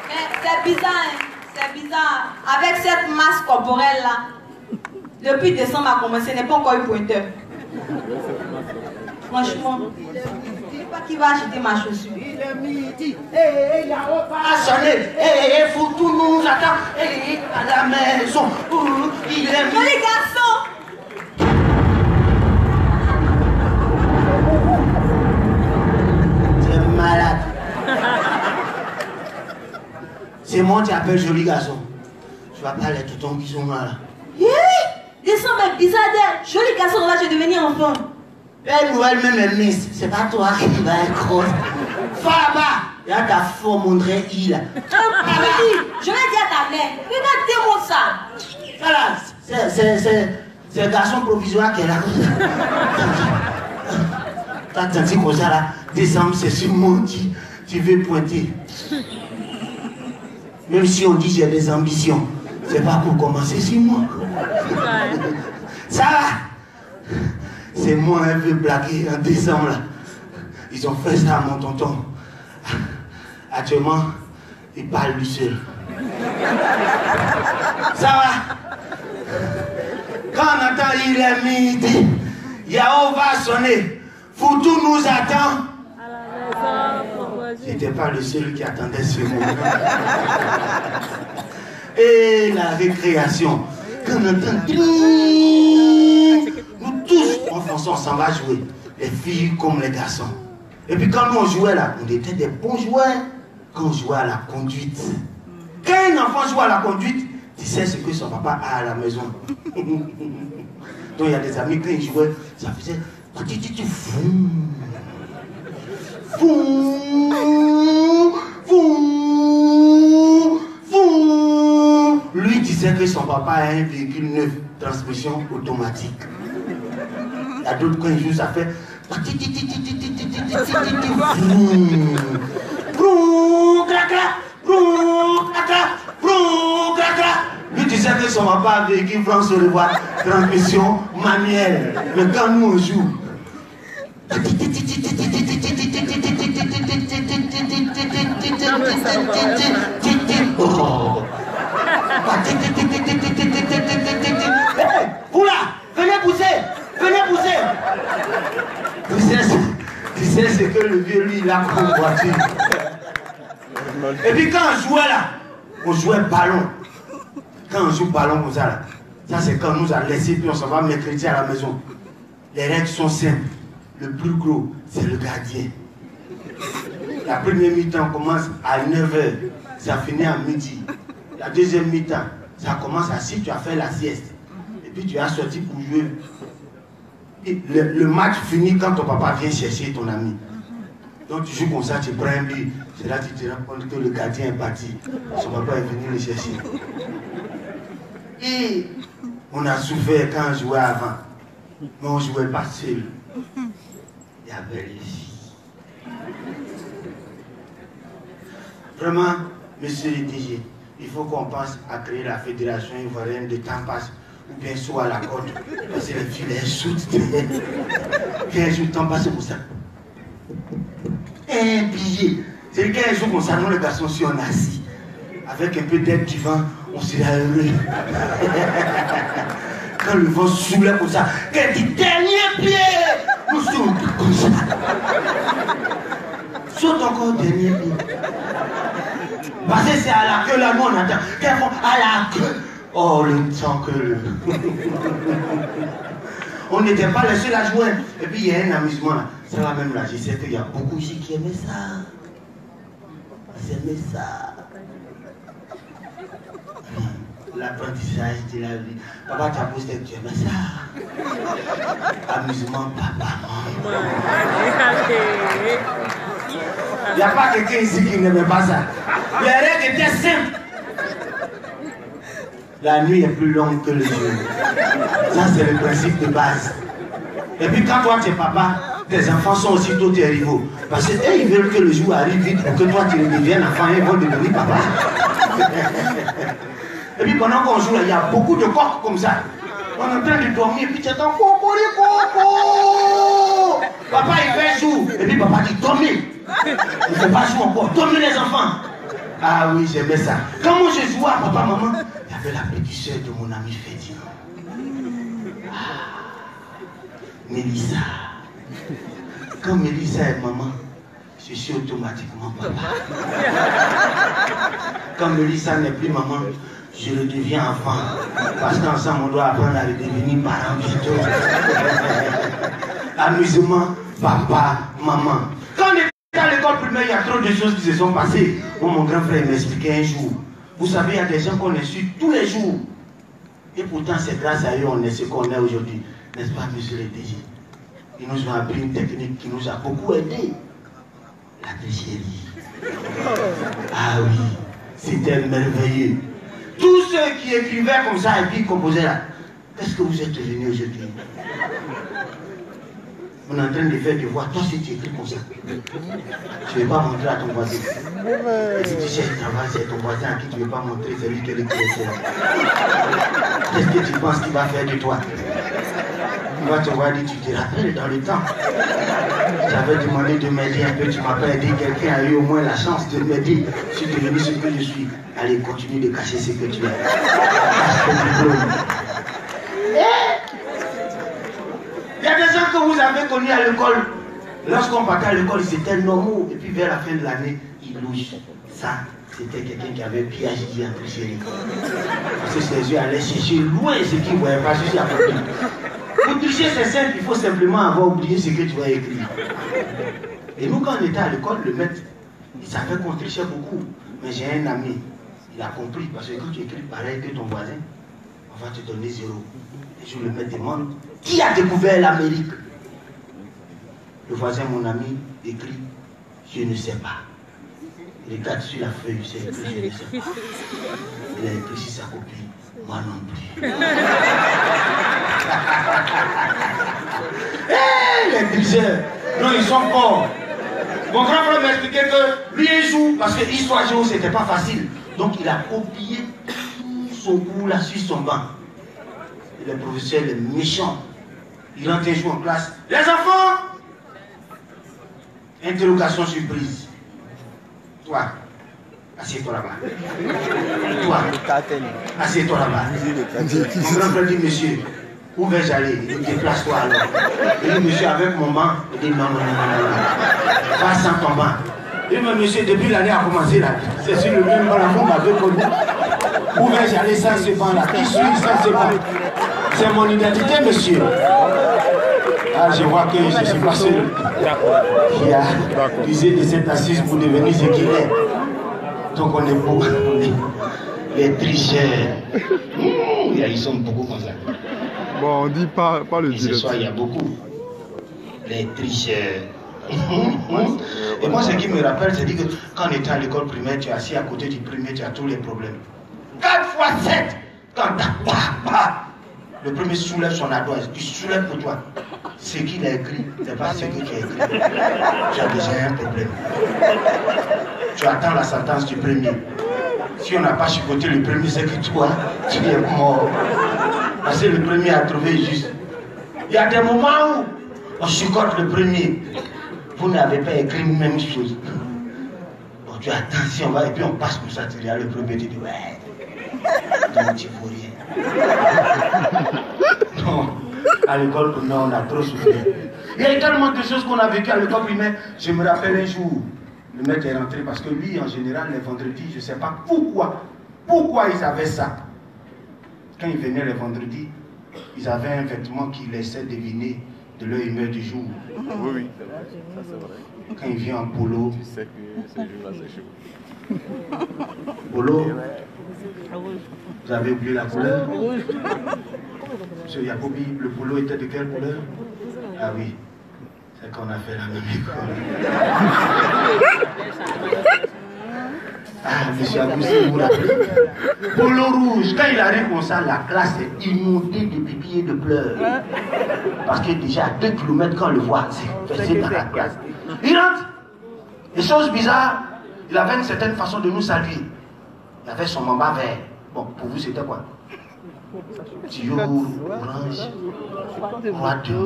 Mais c'est bizarre, hein? C'est bizarre. Avec cette masse corporelle là, depuis décembre a commencé, n'est pas encore eu pointeur. Franchement, je ne sais pas qui va acheter ma chaussure. Il est midi, il y a pas sonné, faut tout nous attendre, à la maison, il est midi. Les garçons! Tu es malade. C'est moi qui appelle joli garçon. Tu vas pas les toutons qui sont là. Descends, mais bizarre d'elle. Joli garçon, là, je vais devenir enfant. Belle nouvelle, même elle miss. C'est pas toi qui va être grosse. Faba, il y a ta forme, André il. Je vais dire à ta mère. Regarde-moi ça. Voilà, c'est le garçon provisoire qui est là. T'as senti comme ça là. Décembre, c'est sur moi qui tu veux pointer. Même si on dit j'ai des ambitions, c'est pas pour commencer sur moi. Ça va. C'est moi un peu blagué en décembre là. Ils ont fait ça à mon tonton. Actuellement, il parle lui seul. Ça va. Quand on entend il est midi, Yao va sonner. Foutou nous attend. J'étais pas le seul qui attendait ce moment. Et la récréation. Quand on entend nous tous, enfants, on s'en va jouer. Les filles comme les garçons. Et puis quand nous on jouait là, on était des bons joueurs. Quand on jouait à la conduite. Quand un enfant joue à la conduite, tu sais ce que son papa a à la maison. Donc il y a des amis, quand ils jouaient, ça faisait... Lui disait que son papa a 1,9 transmission automatique. Il y a d'autres quand ils jouent, ça fait... Lui disait que son papa a véhicule France sur le voie, transmission manuelle. Mais quand nous on joue, vous là, venez pousser, venez pousser. Tu sais ce que le vieux lui il a comme voiture. Et puis quand on jouait là, on jouait ballon. Quand on joue ballon comme ça là, ça c'est quand on nous a laissé puis on s'en va mercredi à la maison. Les règles sont simples. Le plus gros, c'est le gardien. La première mi-temps commence à 9h, ça finit à midi. La deuxième mi-temps, ça commence à 6, tu as fait la sieste. Et puis tu as sorti pour jouer. Et le match finit quand ton papa vient chercher ton ami. Donc tu joues comme ça, tu prends un but. C'est là que tu te rends compte que le gardien est parti. Son papa est venu le chercher. Et on a souffert quand on jouait avant. Mais on ne jouait pas seul. Il y avait les filles. Vraiment, monsieur le DG, il faut qu'on pense à créer la fédération ivoirienne de temps passe ou bien soit à la côte. Parce que les filles, elles sautent. 15 jours de temps passe comme ça. Un billet. C'est 15 jours comme ça, nous les garçons, si on est assis. Avec un peu d'aide du vent, on sera heureux. Quand le vent soulève comme ça, qu'elle dit dernier pied, nous sommes comme ça. saute encore au dernier ligne. Parce que c'est à la queue, là, nous on attend. Qu'elles font à la queue. Oh, le temps que le... On n'était pas les seuls à jouer. Et puis il y a un amusement là. Ça va même là. Je sais qu'il y a beaucoup ici qui aimaient ça. Ils aimaient ça. L'apprentissage de la vie. Papa t'a posé que tu aimais ça. Amusement, papa. Il n'y a pas quelqu'un ici qui n'aimait pas ça. Les règles étaient simples. La nuit est plus longue que le jour. Ça, c'est le principe de base. Et puis, quand toi, tu es papa, tes enfants sont aussitôt tes rivaux. Parce qu'ils ils veulent que le jour arrive vite pour que toi, tu deviennes enfant et ils vont devenir papa. Et puis, pendant qu'on joue, là, il y a beaucoup de coqs comme ça. On est en train de dormir, et puis tu entends coco. Papa, il fait jour. Et puis, papa dit dormez. Il ne fait pas jouer encore. Dormez les enfants. Ah oui, j'aimais ça. Quand moi je jouais à papa, maman, il y avait la petite soeur de mon ami Ferdinand. Mélissa. Quand Mélissa est maman, je suis automatiquement papa. Quand Mélissa n'est plus maman, je le deviens enfant. Parce qu'ensemble, on doit apprendre à le devenir parent bientôt. Amusement, papa, maman. Quand on est à l'école primaire, il y a trop de choses qui se sont passées. Bon, mon grand frère m'expliquait un jour. Vous savez, il y a des gens qu'on insulte tous les jours. Et pourtant, c'est grâce à eux qu'on est ce qu'on est aujourd'hui. N'est-ce pas, monsieur le DG? Ils nous ont appris une technique qui nous a beaucoup aidé. La tricherie. Ah oui, c'était merveilleux. Tous ceux qui écrivaient comme ça et puis composaient là, qu'est-ce que vous êtes devenus aujourd'hui? On est en train de faire des voix. Toi, si tu écris comme ça, tu ne veux pas montrer à ton voisin. Et si tu cherches un travail, c'est ton voisin à qui tu ne veux pas montrer, c'est lui qui est le créateur. Qu'est-ce que tu penses qu'il va faire de toi? Il va te voir dire, tu te rappelles dans le temps. J'avais demandé de m'aider un peu, tu m'as pas aidé, quelqu'un a eu au moins la chance de m'aider. Je suis devenu ce que je suis. Allez, continue de cacher ce que tu es. Cache ton diplôme. Il y a des gens que vous avez connus à l'école. Lorsqu'on partait à l'école, ils étaient normaux. Et puis vers la fin de l'année, ils louchent. Ça, c'était quelqu'un qui avait PhD en tricherie. Parce que ses yeux allaient chercher loin ce qu'il ne voyait pas juste à côté. Pour tricher, c'est simple, il faut simplement avoir oublié ce que tu as écrit. Et nous, quand on était à l'école, le maître, il savait qu'on trichait beaucoup. Mais j'ai un ami, il a compris, parce que quand tu écris pareil que ton voisin, on va te donner 0. Et je le maître demande, qui a découvert l'Amérique? Le voisin, mon ami, écrit, je ne sais pas. Il regarde sur la feuille, c'est écrit, je ne sais pas. Il a écrit sur sa copie, moi non plus. Les tricheurs, non, ils sont forts. Mon grand frère m'expliquait que lui un jour, parce que histoire géo c'était pas facile, donc il a copié tout son cours là sur son banc. Et le professeur est méchant. Il rentre un jour en classe. Les enfants, interrogation surprise. Toi, assieds-toi là-bas. Toi, assieds-toi là-bas. Mon grand frère dit, monsieur, où vais-je aller? Il dit, déplace-toi alors. Il dit, monsieur, avec mon banc. Il dit, non. Pas sans ton banc. Il dit, mais monsieur, depuis l'année a commencé là, c'est sur le même banc là, vous m'avez connu. Où vais-je aller sans ce banc là? Qui suis-je sans ce banc? C'est mon identité, monsieur. Ah, je vois que je suis pas seul. Qui a usé de cette assise pour devenir ce qu'il est. Donc on est beaucoup. Les tricheurs. Ils sont beaucoup comme ça. Bon, on dit pas le dire. Ce soir, il y a beaucoup. Les tricheurs. Et moi, ce qui me rappelle, c'est que quand on était à l'école primaire, tu es assis à côté du premier, tu as tous les problèmes. 4 fois 7, quand t'as le premier soulève son ardoise, tu soulèves pour toi. Ce qu'il a écrit, n'est pas ce que tu as écrit. Tu as déjà un problème. Tu attends la sentence du premier. Si on n'a pas chipoté le premier, c'est que toi, tu es mort. Parce que le premier a trouvé juste. Il y a des moments où on chicote le premier. Vous n'avez pas écrit la même chose. Donc tu attends, si on va, et puis on passe pour ça, tu regardes le premier, tu dis ouais. Donc tu ne vaux rien. Non, à l'école primaire, on a trop souffert. Il y a tellement de choses qu'on a vécues à l'école primaire. Je me rappelle un jour, Le maître est rentré parce que lui, en général, les vendredis, je ne sais pas pourquoi ils avaient ça. Quand ils venaient les vendredis, ils avaient un vêtement qui laissait deviner de leur humeur du jour. Oui, oui, c'est vrai. Ça, c'est vrai. Quand il vient en polo. Tu sais que ce jour-là, c'est chaud. Polo. Vous avez oublié la couleur? Monsieur Yacobi, le polo était de quelle couleur? Ah oui, c'est qu'on a fait la même école. Ah, monsieur Aboussi, vous l'appelez? Polo rouge, quand il arrive comme ça, la classe est inondée de pipi et de pleurs. Parce que déjà à 2 km, quand on le voit, c'est dans la classe. Il rentre. Et chose bizarre, il avait une certaine façon de nous saluer. Il avait son mamba vert. Bon, pour vous, c'était quoi? Tuyau orange, roi de moto.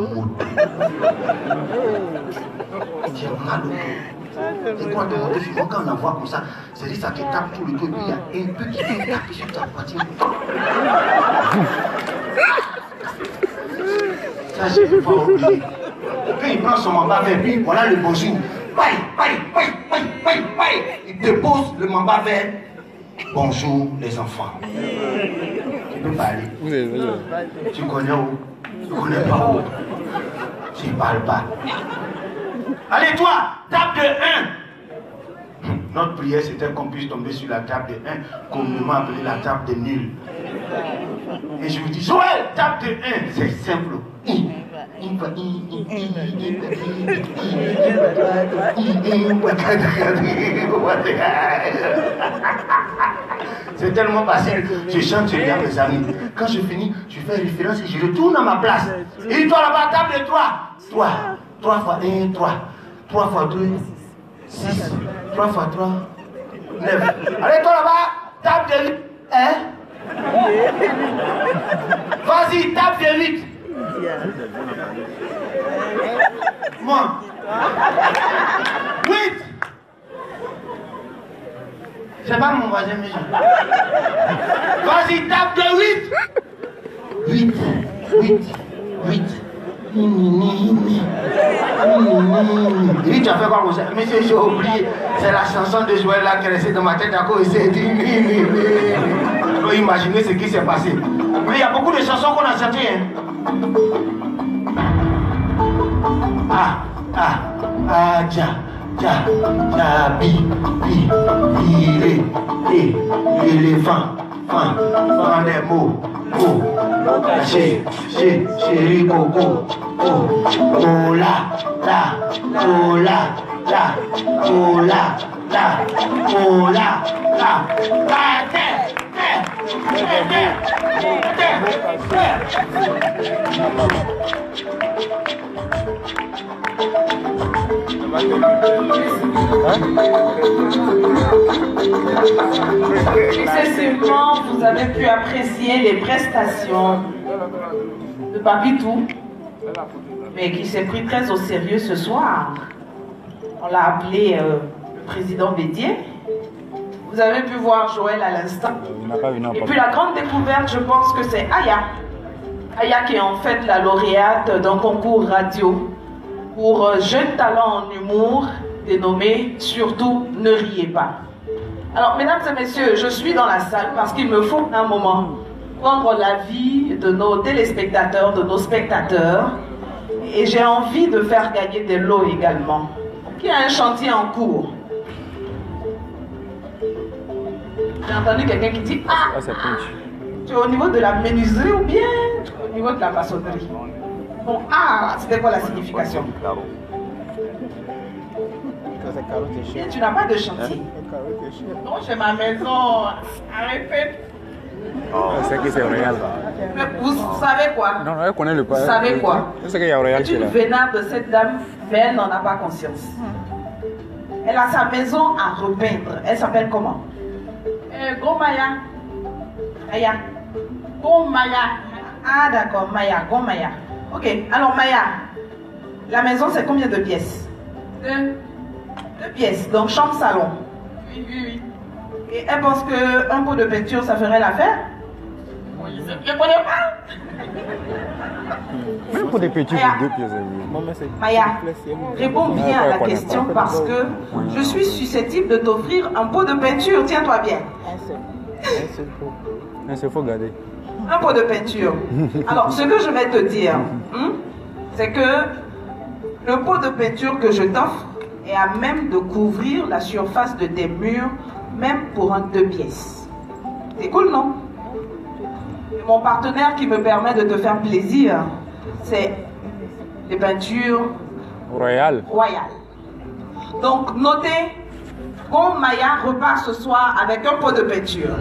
J'ai mal au dos. C'est quoi de moto? Souvent, quand on en voit comme ça, c'est-à-dire ça te tape tout le dos, et puis il y a un peu qui vient taper sur ta voiture. Ça, je ne peux pas oublier. Quand il prend son mamba vert, puis voilà le bonjour. Bye, bye, bye, bye, bye, bye. Il dépose le mamba vert. Bonjour les enfants. Tu peux parler. Tu connais où? Tu connais pas où? Tu ne parles pas. Allez toi, tape de 1. Notre prière c'était qu'on puisse tomber sur la table de 1, communément appelée la table de nul. Et je vous dis, Joël, tape de 1, c'est simple. C'est tellement facile. Je chante, je dis à mes amis. Quand je finis, je fais référence et je retourne à ma place. Et toi là-bas, table de 3. 3 fois 1, 3. 3 fois 2, 6. 3 fois 3, 9. Allez, toi là-bas, tape de 8. Hein? Vas-y, tape de 8. Moi. 8. C'est pas mon voisin, mais vas-y, tape de 8. 8. Et puis tu as fait quoi, monsieur? Monsieur, j'ai oublié. C'est la chanson de Joël là qui est restée dans ma tête à cause de dit. Il faut imaginer ce qui s'est passé. Mais il y a beaucoup de chansons qu'on a chantées. Hein. Éléphant, fan des mots, chéri coco, la, Successivement, vous avez pu apprécier les prestations de Papitou, mais qui s'est pris très au sérieux ce soir. On l'a appelé le président Bédier. Vous avez pu voir Joël à l'instant. Et puis la grande découverte, je pense que c'est Aya. Aya qui est en fait la lauréate d'un concours radio pour jeunes talents en humour dénommé Surtout ne riez pas. Alors mesdames et messieurs, je suis dans la salle parce qu'il me faut un moment prendre l'avis de nos téléspectateurs, de nos spectateurs, et j'ai envie de faire gagner des lots également. Il y a un chantier en cours. J'ai entendu quelqu'un qui dit ah, tu es au niveau de la menuiserie ou bien au niveau de la façonnerie? Bon, ah, c'était quoi la signification? Et tu n'as pas de chantier. Non, j'ai ma maison. Arrêtez. C'est que c'est Royal. Mais vous savez quoi? Non, elle connaît le pas. Vous savez quoi? C'est qu'il y a Royal. C'est une vénard de cette dame, mais elle n'en a pas conscience. Elle a sa maison à repeindre. Elle s'appelle comment? Gros Maya. Maya. Gros Maya. Ah d'accord, Maya. Gros Maya. Ok, alors Maya, la maison c'est combien de pièces? 2 pièces, donc chambre-salon. Oui. Et elle pense qu'un pot de peinture ça ferait l'affaire? Oui, je ne connais pas. Même pour des petits Maya. de 2 pièces. Maya, réponds bien à la question parce que je suis susceptible de t'offrir un pot de peinture. Tiens-toi bien. Il faut garder. Un pot de peinture. Alors, ce que je vais te dire, c'est que le pot de peinture que je t'offre est à même de couvrir la surface de tes murs, même pour un 2 pièces. C'est cool, non? Et mon partenaire qui me permet de te faire plaisir, c'est des peintures royales. Donc, notez, Gon Maya repart ce soir avec un pot de peinture.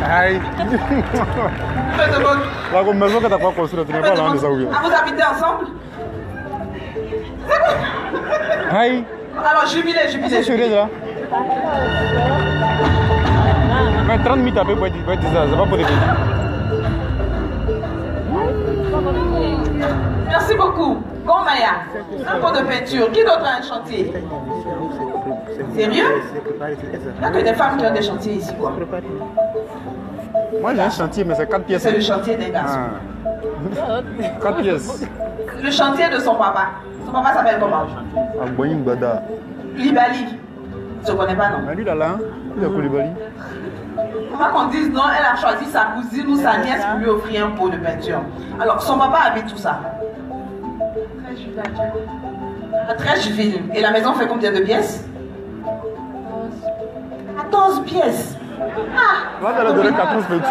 Aïe. La maison que tu n'as pas construite, tu n'es pas loin de ça ou bien? Ah, vous habitez ensemble? Aïe. Alors, jubilé. C'est sérieux là? Mais 30 minutes après, ça, c'est pas pour des petits. Merci beaucoup. Gon Maya, un pot de peinture. Qui d'autre a un chantier? Sérieux? Il n'y a que des femmes qui ont des chantiers ici, quoi. Moi j'ai un chantier, mais c'est 4 pièces. C'est le chantier des garçons. 4 pièces. Le chantier de son papa. Son papa s'appelle comment? Aboyim Bada. Koulibaly. Je ne connais pas, non? Mais lui là, il est Koulibaly. Pas qu'on dise non, elle a choisi sa cousine ou sa nièce pour lui offrir un pot de peinture. Alors, son papa habite tout ça? À Trècheville. Et la maison fait combien de pièces? 14 pièces. Là, elle a donné 14 petits.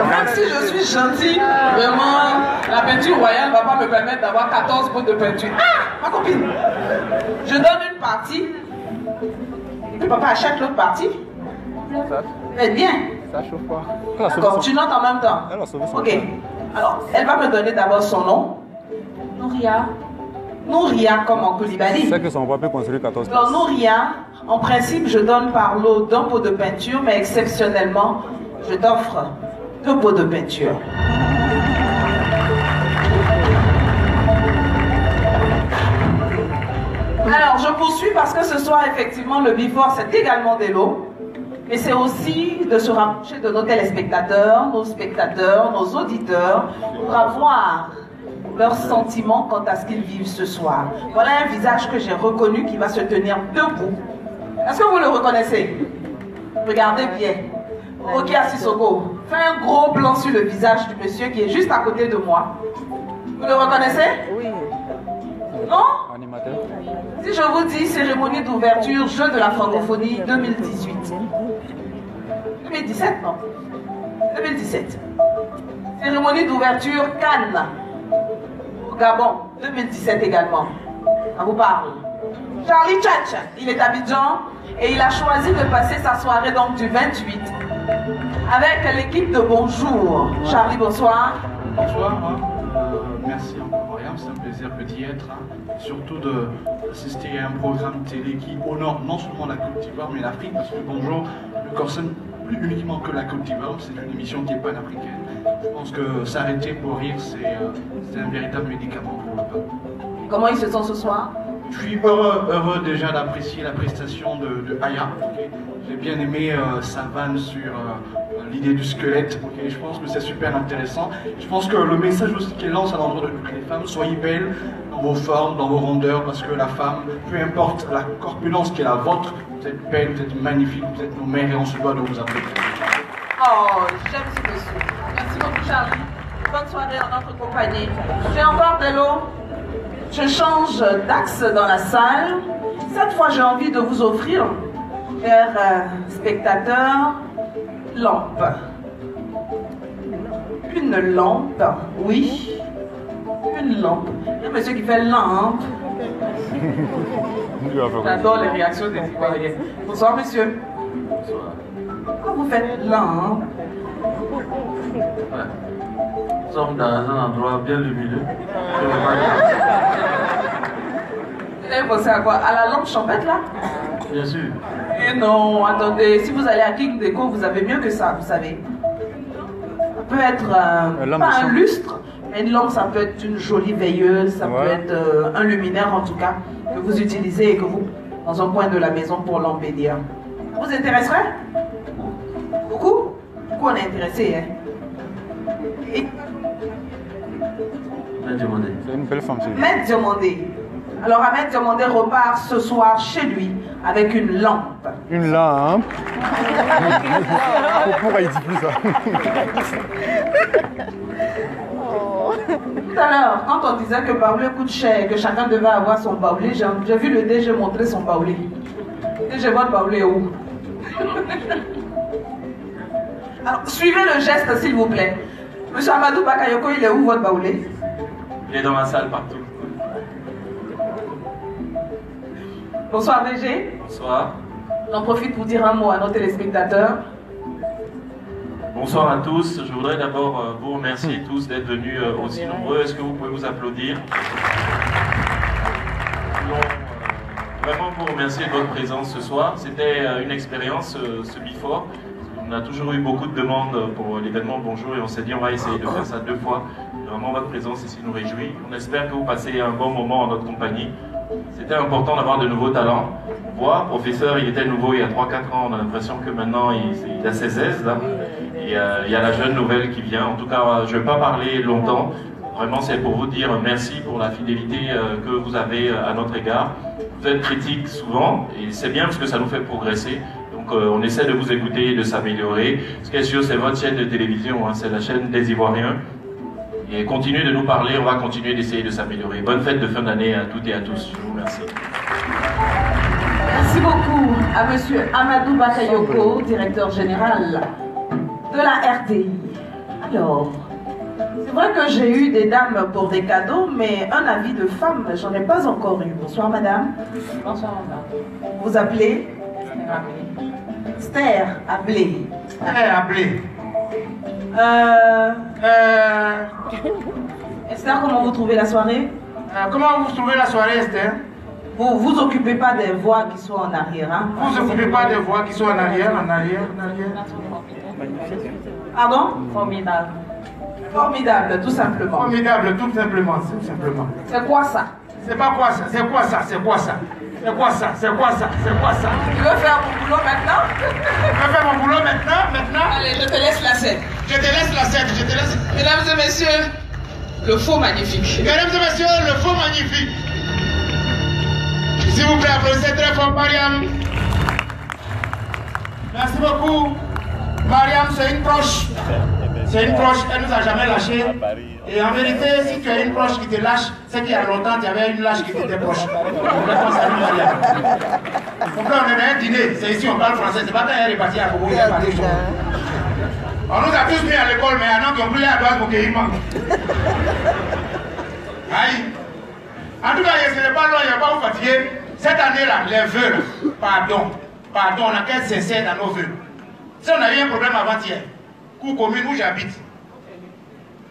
Même si je suis gentille, vraiment, la peinture royale ne va pas me permettre d'avoir 14 pots de peinture. Ah, ma copine, je donne une partie, et puis papa achète l'autre partie. Faites bien. Ça chauffe pas. D'accord, tu notes en même temps. Elle a sauvé son Ok. Alors, elle va me donner d'abord son nom. Nouria. Nouria comme en Koulibaly. C'est que son papa peut construire 14 pièces. Alors, Nouria, en principe, je donne par lot d'un pot de peinture, mais exceptionnellement, je t'offre 2 pots de peinture. Alors, je poursuis parce que ce soir, effectivement, le before, c'est également des lots. Mais c'est aussi de se rapprocher de nos téléspectateurs, nos spectateurs, nos auditeurs, pour avoir leurs sentiments quant à ce qu'ils vivent ce soir. Voilà un visage que j'ai reconnu qui va se tenir debout. Est-ce que vous le reconnaissez? Regardez bien. Rokia Sissoko, fais un gros plan sur le visage du monsieur qui est juste à côté de moi. Vous le reconnaissez? Oui. Non? Animateur. Si je vous dis cérémonie d'ouverture, Jeux de la francophonie 2018. 2017, non? 2017. Cérémonie d'ouverture Cannes. Au Gabon, 2017 également. Ça vous parle? Charlie Tchatch, il est à Abidjan et il a choisi de passer sa soirée donc du 28 avec l'équipe de Bonjour. Charlie, bonsoir. Bonsoir. Merci encore, Mariam. C'est un plaisir d'y être. Surtout d'assister à un programme télé qui honore non seulement la Côte d'Ivoire, mais l'Afrique, parce que Bonjour ne concerne plus uniquement que la Côte d'Ivoire. C'est une émission qui est panafricaine. Je pense que s'arrêter pour rire, c'est un véritable médicament pour le peuple. Comment ils se sentent ce soir? Je suis heureux déjà d'apprécier la prestation de Aya. Okay. J'ai bien aimé sa vanne sur l'idée du squelette. Okay. Je pense que c'est super intéressant. Je pense que le message aussi qu'elle lance à l'endroit de toutes les femmes, soyez belles dans vos formes, dans vos rondeurs, parce que la femme, peu importe la corpulence qui est la vôtre, vous êtes belle, vous êtes magnifique, vous êtes nos mères et on se doit de vous applaudir. Oh, j'aime ce monsieur. Merci beaucoup, Charlie. Bonne soirée en notre compagnie. J'ai encore de l'eau. Je change d'axe dans la salle. Cette fois, j'ai envie de vous offrir, chers spectateurs, lampe. Une lampe, oui. Une lampe. Il y a un monsieur qui fait lampe. J'adore les réactions des Ivoiriens. Bonsoir, monsieur. Bonsoir. Pourquoi vous faites lampe? Nous sommes dans un endroit bien lumineux. Vous avez pensé à quoi? À la lampe champêtre là? Bien sûr. Et non, attendez, si vous allez à King Déco, vous avez mieux que ça, vous savez. Ça peut être pas un lustre, mais une lampe, ça peut être une jolie veilleuse, ça peut être un luminaire en tout cas, que vous utilisez et que vous, dans un coin de la maison pour l'embellir. Ça vous intéresserait? coup, on est intéressé. Hein. Et... C'est une belle femme, c'est Maître Diomandé. Alors, Ahmed Diomandé repart ce soir chez lui avec une lampe. Une lampe. Pourquoi il dit plus ça? Tout à l'heure, quand on disait que baoulé coûte cher, que chacun devait avoir son baoulé, j'ai vu le DG montrer son baoulé. DG, votre baoulé est où? Alors, suivez le geste, s'il vous plaît. Monsieur Amadou Bakayoko, il est où, votre baoulé? Il est dans la salle partout. Bonsoir, DG. Bonsoir. J'en profite pour dire un mot à nos téléspectateurs. Bonsoir à tous. Je voudrais d'abord vous remercier tous d'être venus aussi nombreux. Est-ce que vous pouvez vous applaudir? Vraiment vous remercier de votre présence ce soir. C'était une expérience, ce Before. On a toujours eu beaucoup de demandes pour l'événement Bonjour et on s'est dit on va essayer de faire ça 2 fois. Vraiment votre présence ici nous réjouit. On espère que vous passez un bon moment en notre compagnie. C'était important d'avoir de nouveaux talents. Voir, professeur, il était nouveau il y a 3-4 ans. On a l'impression que maintenant il a ses aises là. Et il y a la jeune nouvelle qui vient. En tout cas, je ne vais pas parler longtemps. Vraiment, c'est pour vous dire merci pour la fidélité que vous avez à notre égard. Vous êtes critique souvent et c'est bien parce que ça nous fait progresser. Donc on essaie de vous écouter et de s'améliorer. Ce qui est sûr, c'est votre chaîne de télévision, hein, c'est la chaîne des Ivoiriens. Et continuez de nous parler, on va continuer d'essayer de s'améliorer. Bonne fête de fin d'année à toutes et à tous. Je vous remercie. Merci beaucoup à monsieur Amadou Bakayoko, directeur général de la RTI. Alors, c'est vrai que j'ai eu des dames pour des cadeaux, mais un avis de femme, j'en ai pas encore eu. Bonsoir madame. Bonsoir madame. Vous appelez Esther Ablé. Esther Ablé. Esther, comment vous trouvez la soirée? Comment vous trouvez la soirée, Esther? Vous vous occupez pas des voix qui sont en arrière, hein? Vous occupez pas des voix qui sont en arrière, en arrière. Pardon? Formidable. Formidable, tout simplement. Formidable, tout simplement, tout simplement. C'est quoi ça? C'est pas quoi ça, c'est quoi ça, c'est quoi ça? C'est quoi ça, c'est quoi ça, c'est quoi ça? Tu veux faire mon boulot maintenant? Je veux faire mon boulot maintenant? Allez, je te laisse la scène. Je te laisse la scène, je te laisse... Mesdames et messieurs, le faux magnifique. Mesdames et messieurs, le faux magnifique. S'il vous plaît, applaudissez très fort, Mariam. Merci beaucoup. Mariam, c'est une proche. C'est une proche, elle nous a jamais lâchés. Et en vérité, si tu as une proche qui te lâche, c'est qu'il y a longtemps, tu avais une lâche qui t'était proche. Donc là, on est dans un dîner. C'est ici, on parle français. C'est pas quand elle est partie à Bobo, elle est partie sur nous. On nous a tous mis à l'école, mais il y en a qui ont pris à droite pour qu'il manque. Aïe. En tout cas, ce n'est pas long, il n'y a pas vous fatiguer. Cette année-là, les vœux, pardon, on a qu'à être sincère dans nos vœux. Si on a eu un problème avant-hier, cour commune où j'habite,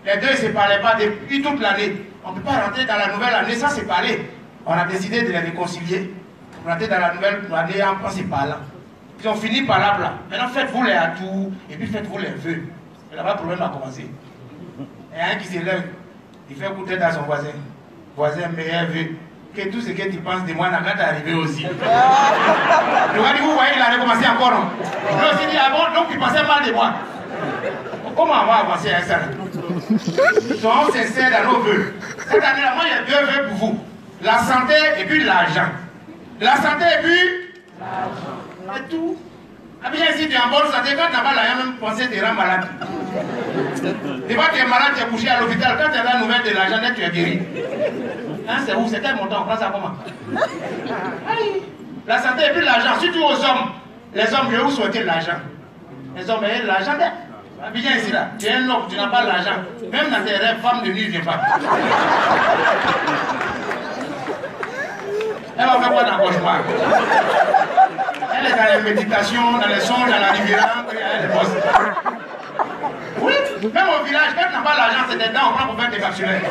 les deux ne se parlaient pas depuis toute l'année. On ne peut pas rentrer dans la nouvelle année sans se parler. On a décidé de les réconcilier. Rentrer dans la nouvelle année en se parlant. Ils ont fini par là. Maintenant, faites-vous les atouts et puis faites-vous les vœux. Et là-bas, le problème a commencé. Il y a un qui se lève, il fait écouter dans son voisin. Voisin, meilleur vœu. Que tout ce que tu penses de moi n'a qu'à t'arriver aussi. Le gars dit, vous voyez, il a recommencé encore, non? Je me suis dit, ah bon, donc tu pensais mal de moi. Comment on va avancer avec ça? Soyons sincères dans nos vœux. Cette année-là, moi, il y a 2 vœux pour vous. La santé et puis l'argent. La santé et puis... l'argent. C'est tout. Ah bien, si tu es en bonne santé, quand tu n'as pas l'argent, même penser te rendre malade. Des fois, tu es malade, tu es couché à l'hôpital. Quand tu as la nouvelle de l'argent, tu es guéri. Hein, c'est où? C'est quel montant? On prend ça comment? Aïe. La santé et puis l'argent, surtout aux hommes. Les hommes, je vais vous souhaiter l'argent. Les hommes, l'argent, viens ici là. Tu es un homme, tu n'as pas l'argent. Même dans tes rêves, femme de nuit, ne vient pas. Elle va faire quoi dans le cauchemar? Elle est dans les méditations, dans les songes, dans la rivière, elle est bosse. Oui, même au village, quand tu n'as pas l'argent, c'est des dents, on prend pour faire des factionnaires.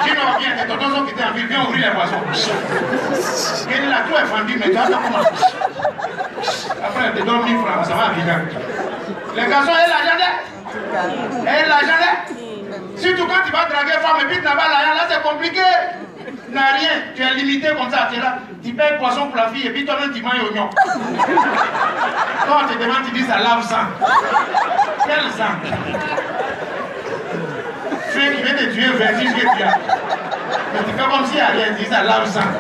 J'ai non, viens, tes tontons sont quittés en ville, viens ouvrir les boissons. Quelle est la tour est fendue, mais tu as comment? Après, elle te donne 1000 francs, ça va arriver. Les garçons, elle l'argent, elle l'argent. Surtout quand tu vas draguer femme et puis tu n'as pas l'argent, là c'est compliqué. Tu n'as rien, tu es limité comme ça, tu es là, tu payes poisson pour la fille et puis toi-même tu manges oignon. Quand on te demande, tu dis ça lave ça. Quel sang? Celui qui vient de tuer, vertige que tu as. Mais tu fais comme si elle dit ça lave sang.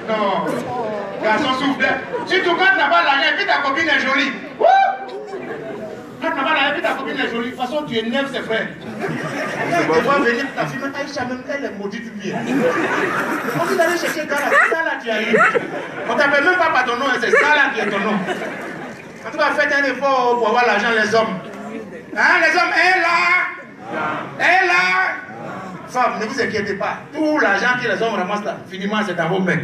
Non. Garçon souffle. Surtout quand tu n'as pas l'argent et puis ta copine est jolie. Quand tu n'as pas l'argent et puis ta copine est jolie, de toute façon tu énerves ses frères. Quand tu vas venir, ta fille, même Aïcha, même elle est maudite du bien. On dit d'aller chercher Gara, c'est ça là qui arrive. On t'appelle même pas par ton nom, c'est ça là qui est ton nom. En tout cas, faites un effort pour avoir l'argent, les hommes. Hein, les hommes, est là. Est là. Femmes, ne vous inquiétez pas. Tout l'argent que les hommes ramassent là, finalement, c'est dans vos mains.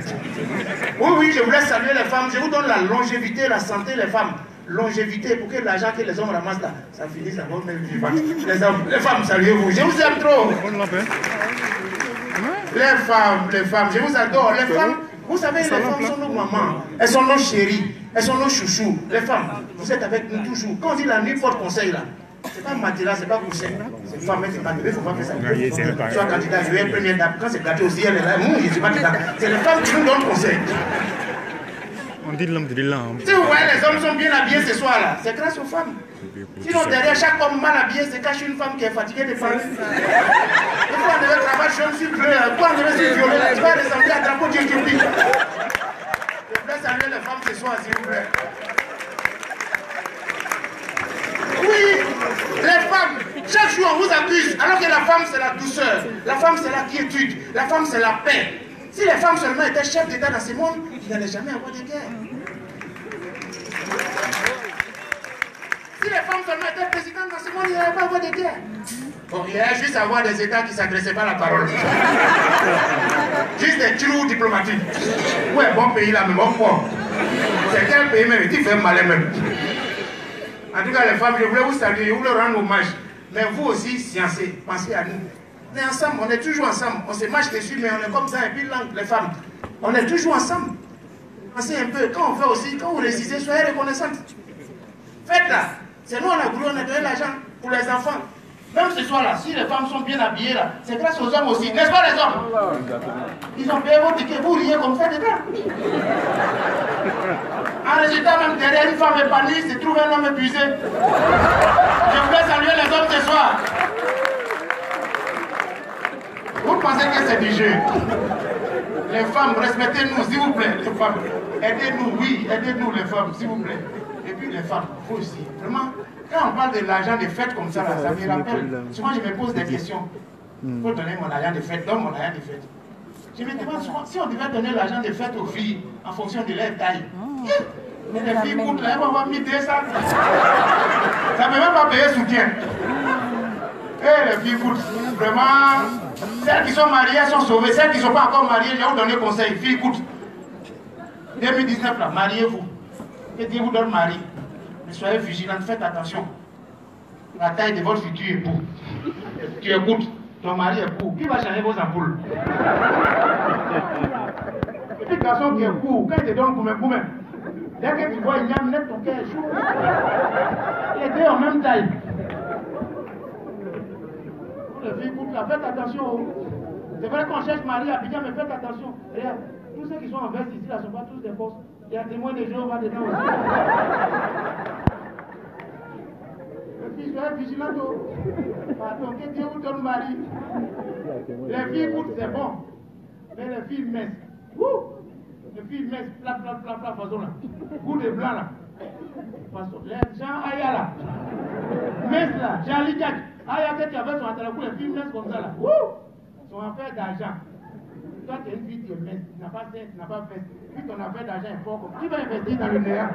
Oui, oui, je voulais saluer les femmes. Je vous donne la longévité, la santé, les femmes. Longévité, pour que l'argent que les hommes ramassent là, ça finisse dans vos mains vivantes. Les femmes, saluez-vous. Je vous aime trop. Les femmes, je vous adore. Les femmes, vous savez, les femmes sont nos mamans. Elles sont nos chéries. Elles sont nos chouchous. Les femmes, vous êtes avec nous toujours. Quand on dit la nuit porte conseil là, c'est pas matelas, c'est pas coussin. C'est femme, c'est pas bébé, il ne faut pas faire ça. Tu sois candidat, je vais être première dame. Quand c'est gâté aussi, elle est là. Moi, je ne suis pas candidat. C'est les femmes qui nous donnent conseil. On dit l'homme de l'homme. Si vous voyez, les hommes sont bien habillés ce soir là, c'est grâce aux femmes. Sinon, derrière chaque homme mal habillé, se cache une femme qui est fatiguée de parler. Pourquoi on devait travailler jaune sur bleu, pourquoi on devait sur violet, tu vas ressembler à drapeau d'Éthiopie. Je voulais saluer les femmes ce soir, s'il vous plaît. Oui, les femmes, chaque jour on vous accuse, alors que la femme c'est la douceur, la femme c'est la quiétude, la femme c'est la paix. Si les femmes seulement étaient chefs d'État dans ce monde, il n'y allait jamais avoir de guerre. Si les femmes seulement étaient présidentes dans ce monde, il n'y allait pas avoir de guerre. Bon, il y a juste à avoir des États qui ne s'agressaient pas à la parole. Juste des trous diplomatiques. Ouais, bon pays là, mais bon quoi. C'est quel pays même qui fait malin même. En tout cas, les femmes, je voulais vous saluer, je voulais rendre hommage. Mais vous aussi, sciencez, pensez à nous. On est ensemble, on est toujours ensemble. On se marche dessus, mais on est comme ça, et puis les femmes. On est toujours ensemble. Pensez un peu, quand on fait aussi, quand vous réussissez, soyez reconnaissantes. Faites-la. C'est nous, on a voulu, on a donné l'argent pour les enfants. Même ce soir-là, si les femmes sont bien habillées là, c'est grâce aux hommes aussi, n'est-ce pas les hommes? Ils ont payé vos tickets, vous riez comme ça dedans. En résultat, même derrière une femme épanouie, se trouve un homme épuisé. Je voulais saluer les hommes ce soir. Vous pensez que c'est du jeu? Les femmes, respectez-nous, s'il vous plaît, les femmes. Aidez-nous, oui, aidez-nous les femmes, s'il vous plaît. Et puis les femmes, vous aussi, vraiment. Quand on parle de l'argent des fêtes comme ça, là, ça me rappelle. Souvent, je me pose des questions. Il faut donner mon argent de fête, donne mon argent de fête. Je me demande souvent, si on devait donner l'argent de fête aux filles en fonction de leur taille, mais les filles coûtent là, elles vont avoir mis 200. Ça ne peut même pas payer soutien. Et les filles coûtent vraiment. Celles qui sont mariées, elles sont sauvées. Celles qui ne sont pas encore mariées, je vais vous donner conseil. Filles coûtent. 2019, là, mariez-vous. Que Dieu vous donne mari. Mais soyez vigilants, faites attention. La taille de votre futur époux. Tu écoutes, ton mari est court. Qui va changer vos ampoules? Et puis, garçon qui est court, quand il te donne vous-même, dès que tu vois une yam net, ton cœur est chaud. Les deux en même taille. Les filles, écoute, là, faites attention. C'est vrai qu'on cherche mari à Abidjan, mais faites attention. Regarde, tous ceux qui sont en veste ici, là, ne sont pas tous des boss. Il y a témoins de Jéhovah dedans aussi. Les filles, soyez vigilantes. Pardon, que Dieu vous donne mari. Les filles, écoute, c'est bon. Mais les filles minces. Les filles minces, plat, façon là. Goût de blanc là. Façon. Les gens Aya là. Minces là, Jean Ligac. Aya, que tu avais son attelacou, les filles minces comme ça là. Sont en affaire d'argent. Toi, tu es une fille qui est mince, tu n'as pas tête, tu n'as pas fesse. Puis ton affaire d'argent est fort comme. Qui va investir dans le néant?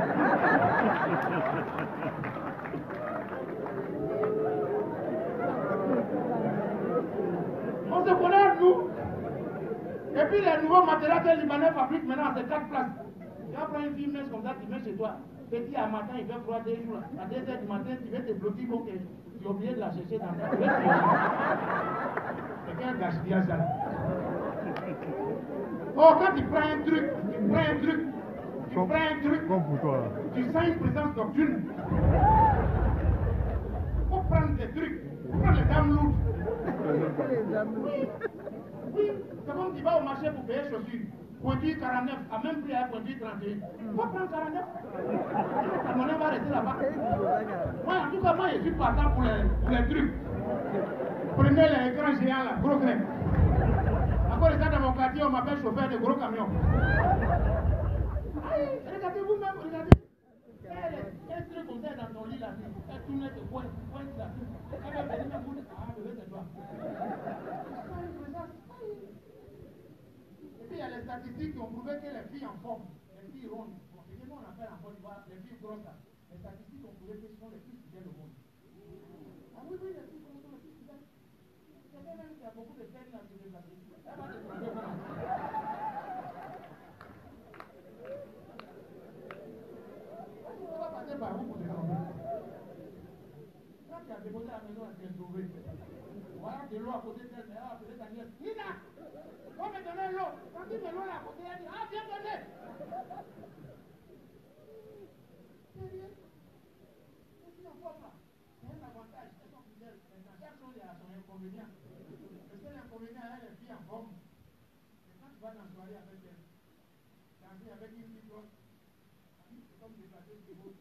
On se connaît, nous. Et puis les nouveaux matériaux que les Libanais fabriquent maintenant, c'est 4 places. Tu vas prendre une fille mince comme ça, tu mets chez toi. Petit à matin, il fait froid 2 jours. À 2 h du matin, tu vas te bloquer pour que tu es obligé de la chercher dans ta tête. C'est quel gaspillage ça? Oh, quand tu prends un truc, tu sens une présence nocturne. Il faut prendre des trucs. Prends les dames lourdes. Oui, c'est comme tu vas au marché pour payer chaussures. Pointure 49, a même pris à pointure 31. Pourquoi prendre 49? La monnaie va rester là-bas. Moi, en tout cas, moi, je suis partant pour les trucs. Prenez les grands géants là, gros grains. Encore les gens dans mon quartier, on m'appelle chauffeur de gros camions. Regardez vous-même, regardez. Un truc comme ça dans ton lit là, elle tourne, te pointe là. Elle va venir me dire, ah, bébé, c'est toi. Et puis il y a les statistiques qui ont prouvé que les filles en forme, les filles rondes, c'est ce qu'on appelle en Côte d'Ivoire, les filles grosses là, les statistiques ont prouvé que ce sont les plus fidèles au monde. Ah oui, oui, les filles grosses sont les plus fidèles. C'est même qu'il y a beaucoup de peines là sur les statistiques. Elle va te trouver comment. On va passer par vous pour te tromper. Quand tu as déposé à la maison, tu es trouvé. Voilà de l'eau à côté d'elle, mais elle va appeler ta nièce. Nina, on me donner l'eau. Quand tu mets l'eau là à côté, elle dit, ah, viens donner. Sérieux? C'est une fois pas. C'est un avantage. Elles sont fidèles. Mais dans chaque chose, il y a son inconvénient. Le seul inconvénient, elle est fille en forme. Et quand tu vas dans la soirée avec elle, danser avec une fille grosse, c'est comme déplacer du beau.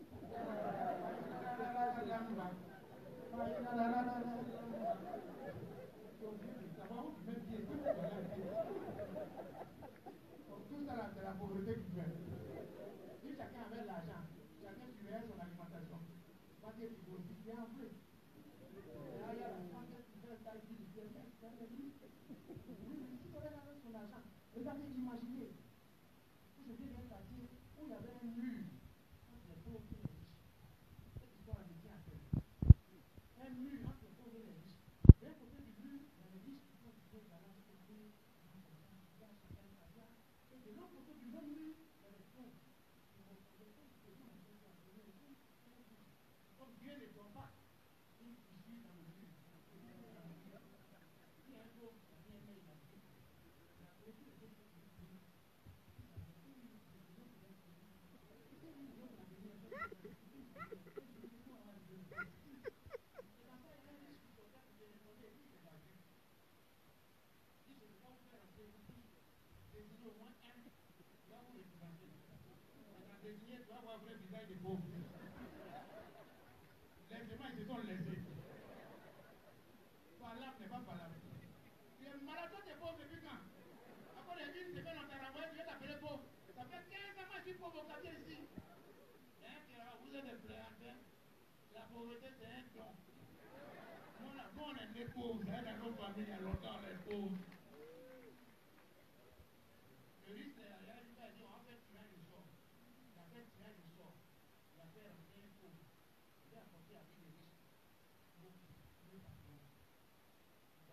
Tout ça là, c'est la pauvreté qui fait. Si chacun avait l'argent, chacun surveillait son alimentation, pas que tu grossis bien en plus. Là, il y a la santé qui fait ça, il dit, c'est bien, c'est bien. Oui, mais si tu avais son argent, regardez, imaginez. Vous étiez dans un quartier où il y avait un mur entre les pauvres et les riches. Cette histoire me tient à cœur. Un mur entre les pauvres et les riches. D'un côté du mur, il y a les riches qui font du bien dans l'âge côté, et de l'autre côté du même mur, il y a les pauvres. Comme Dieu ne donne pas une fissure dans le mur. Il y a un pauvre qui a bien aimé la vie. Il a fait tous les autres choses. Tu vas voir vrai visage des pauvres. Les gens, ils se sont laissés. Valable n'est pas valable. Tu es malade, toi, tu es pauvre depuis quand? Après les villes, on t'a renvoyé, tu vas t'appeler pauvre. Ça fait 15 ans que je suis pauvre au quartier ici. Il y a un qui a vous êtes des pléantins. La pauvreté, c'est un don. Nous, on est des pauvres. Dans nos familles, il y a longtemps, on est pauvres. Le risque, c'est la réalité, il dit, on va faire tirer le sort. Il a fait tirer le sort. Il a fait rentrer un pauvre. Il a apporté à vie des riches. Donc, il est parti. Ils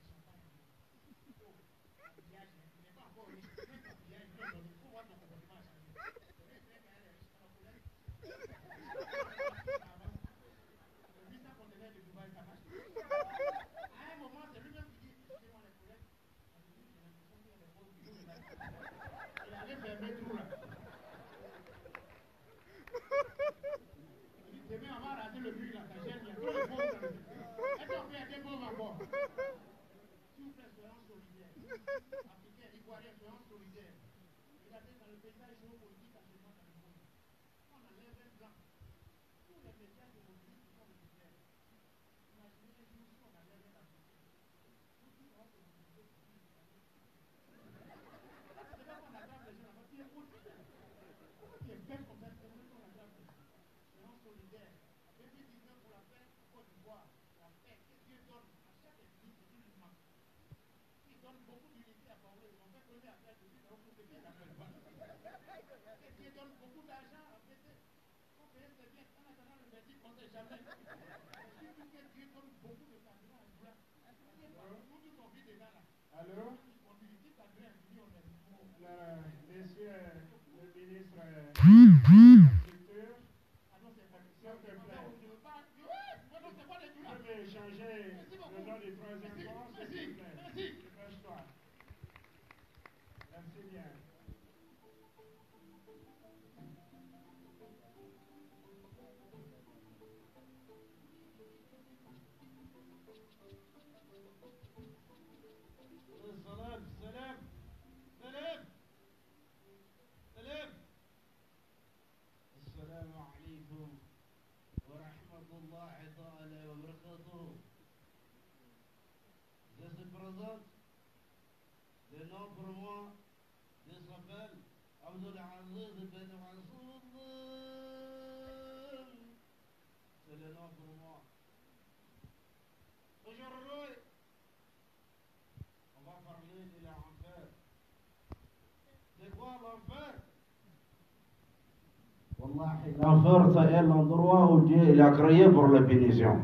sont pas aimés. Oh, l'habillage, il n'est pas encore riche. Il n'est pas habillage, il faut voir ton comportement à changer. Le risque, c'est qu'il y a des riches, on va connaître. Le visa conteneur de Dubaï, ça marche. À un moment, c'est lui-même qui dit, excusez-moi les collègues, il avait fermé tout là. Demain, on va raser le mur là, ça gêne, il y a trop de pauvres dans le mur. Est-ce qu'on peut être des pauvres encore? S'il vous plaît, soyons solidaires. Africains, Ivoiriens, soyons solidaires. Regardez dans le paysage géopolitique actuellement dans le monde. On enlève un blanc. Tous les médias de mobilisme sont solidaires. Imaginez un jour si on enlève un Africain. Nous tous, on va se mobiliser pour lui. C'est pas qu'on attrape les gens là-bas, tu es foutu. Tu es bête comme ça, c'est vrai qu'on attrape les gens. Soyons solidaires. En 2019, pour la paix, Côte d'Ivoire, la paix que Dieu donne à chaque église, c'est une humain. Il donne beaucoup d'unité à Paris. On fait connaître après de lui, mais on peut payer la paix. Et Dieu donne beaucoup d'argent à péter. On paye, c'est bien. En attendant le verdict, on ne sait jamais. Surtout que Dieu donne beaucoup de carburant à blanc. Nous tous on vit dedans là. Allô? Messieurs le ministre de l'Agriculture, s'il te plaît, je vais échanger le nom du troisième point, s'il te plaît. Dépêche-toi. Merci bien. Le nom pour moi, je s'appelle Abdul Aziz Ben Massoud. C'est le nom pour moi. Aujourd'hui, on va parler de l'enfer. C'est quoi l'enfer? Wallahi, l'enfer, c'est l'endroit où Dieu il a créé pour la punition.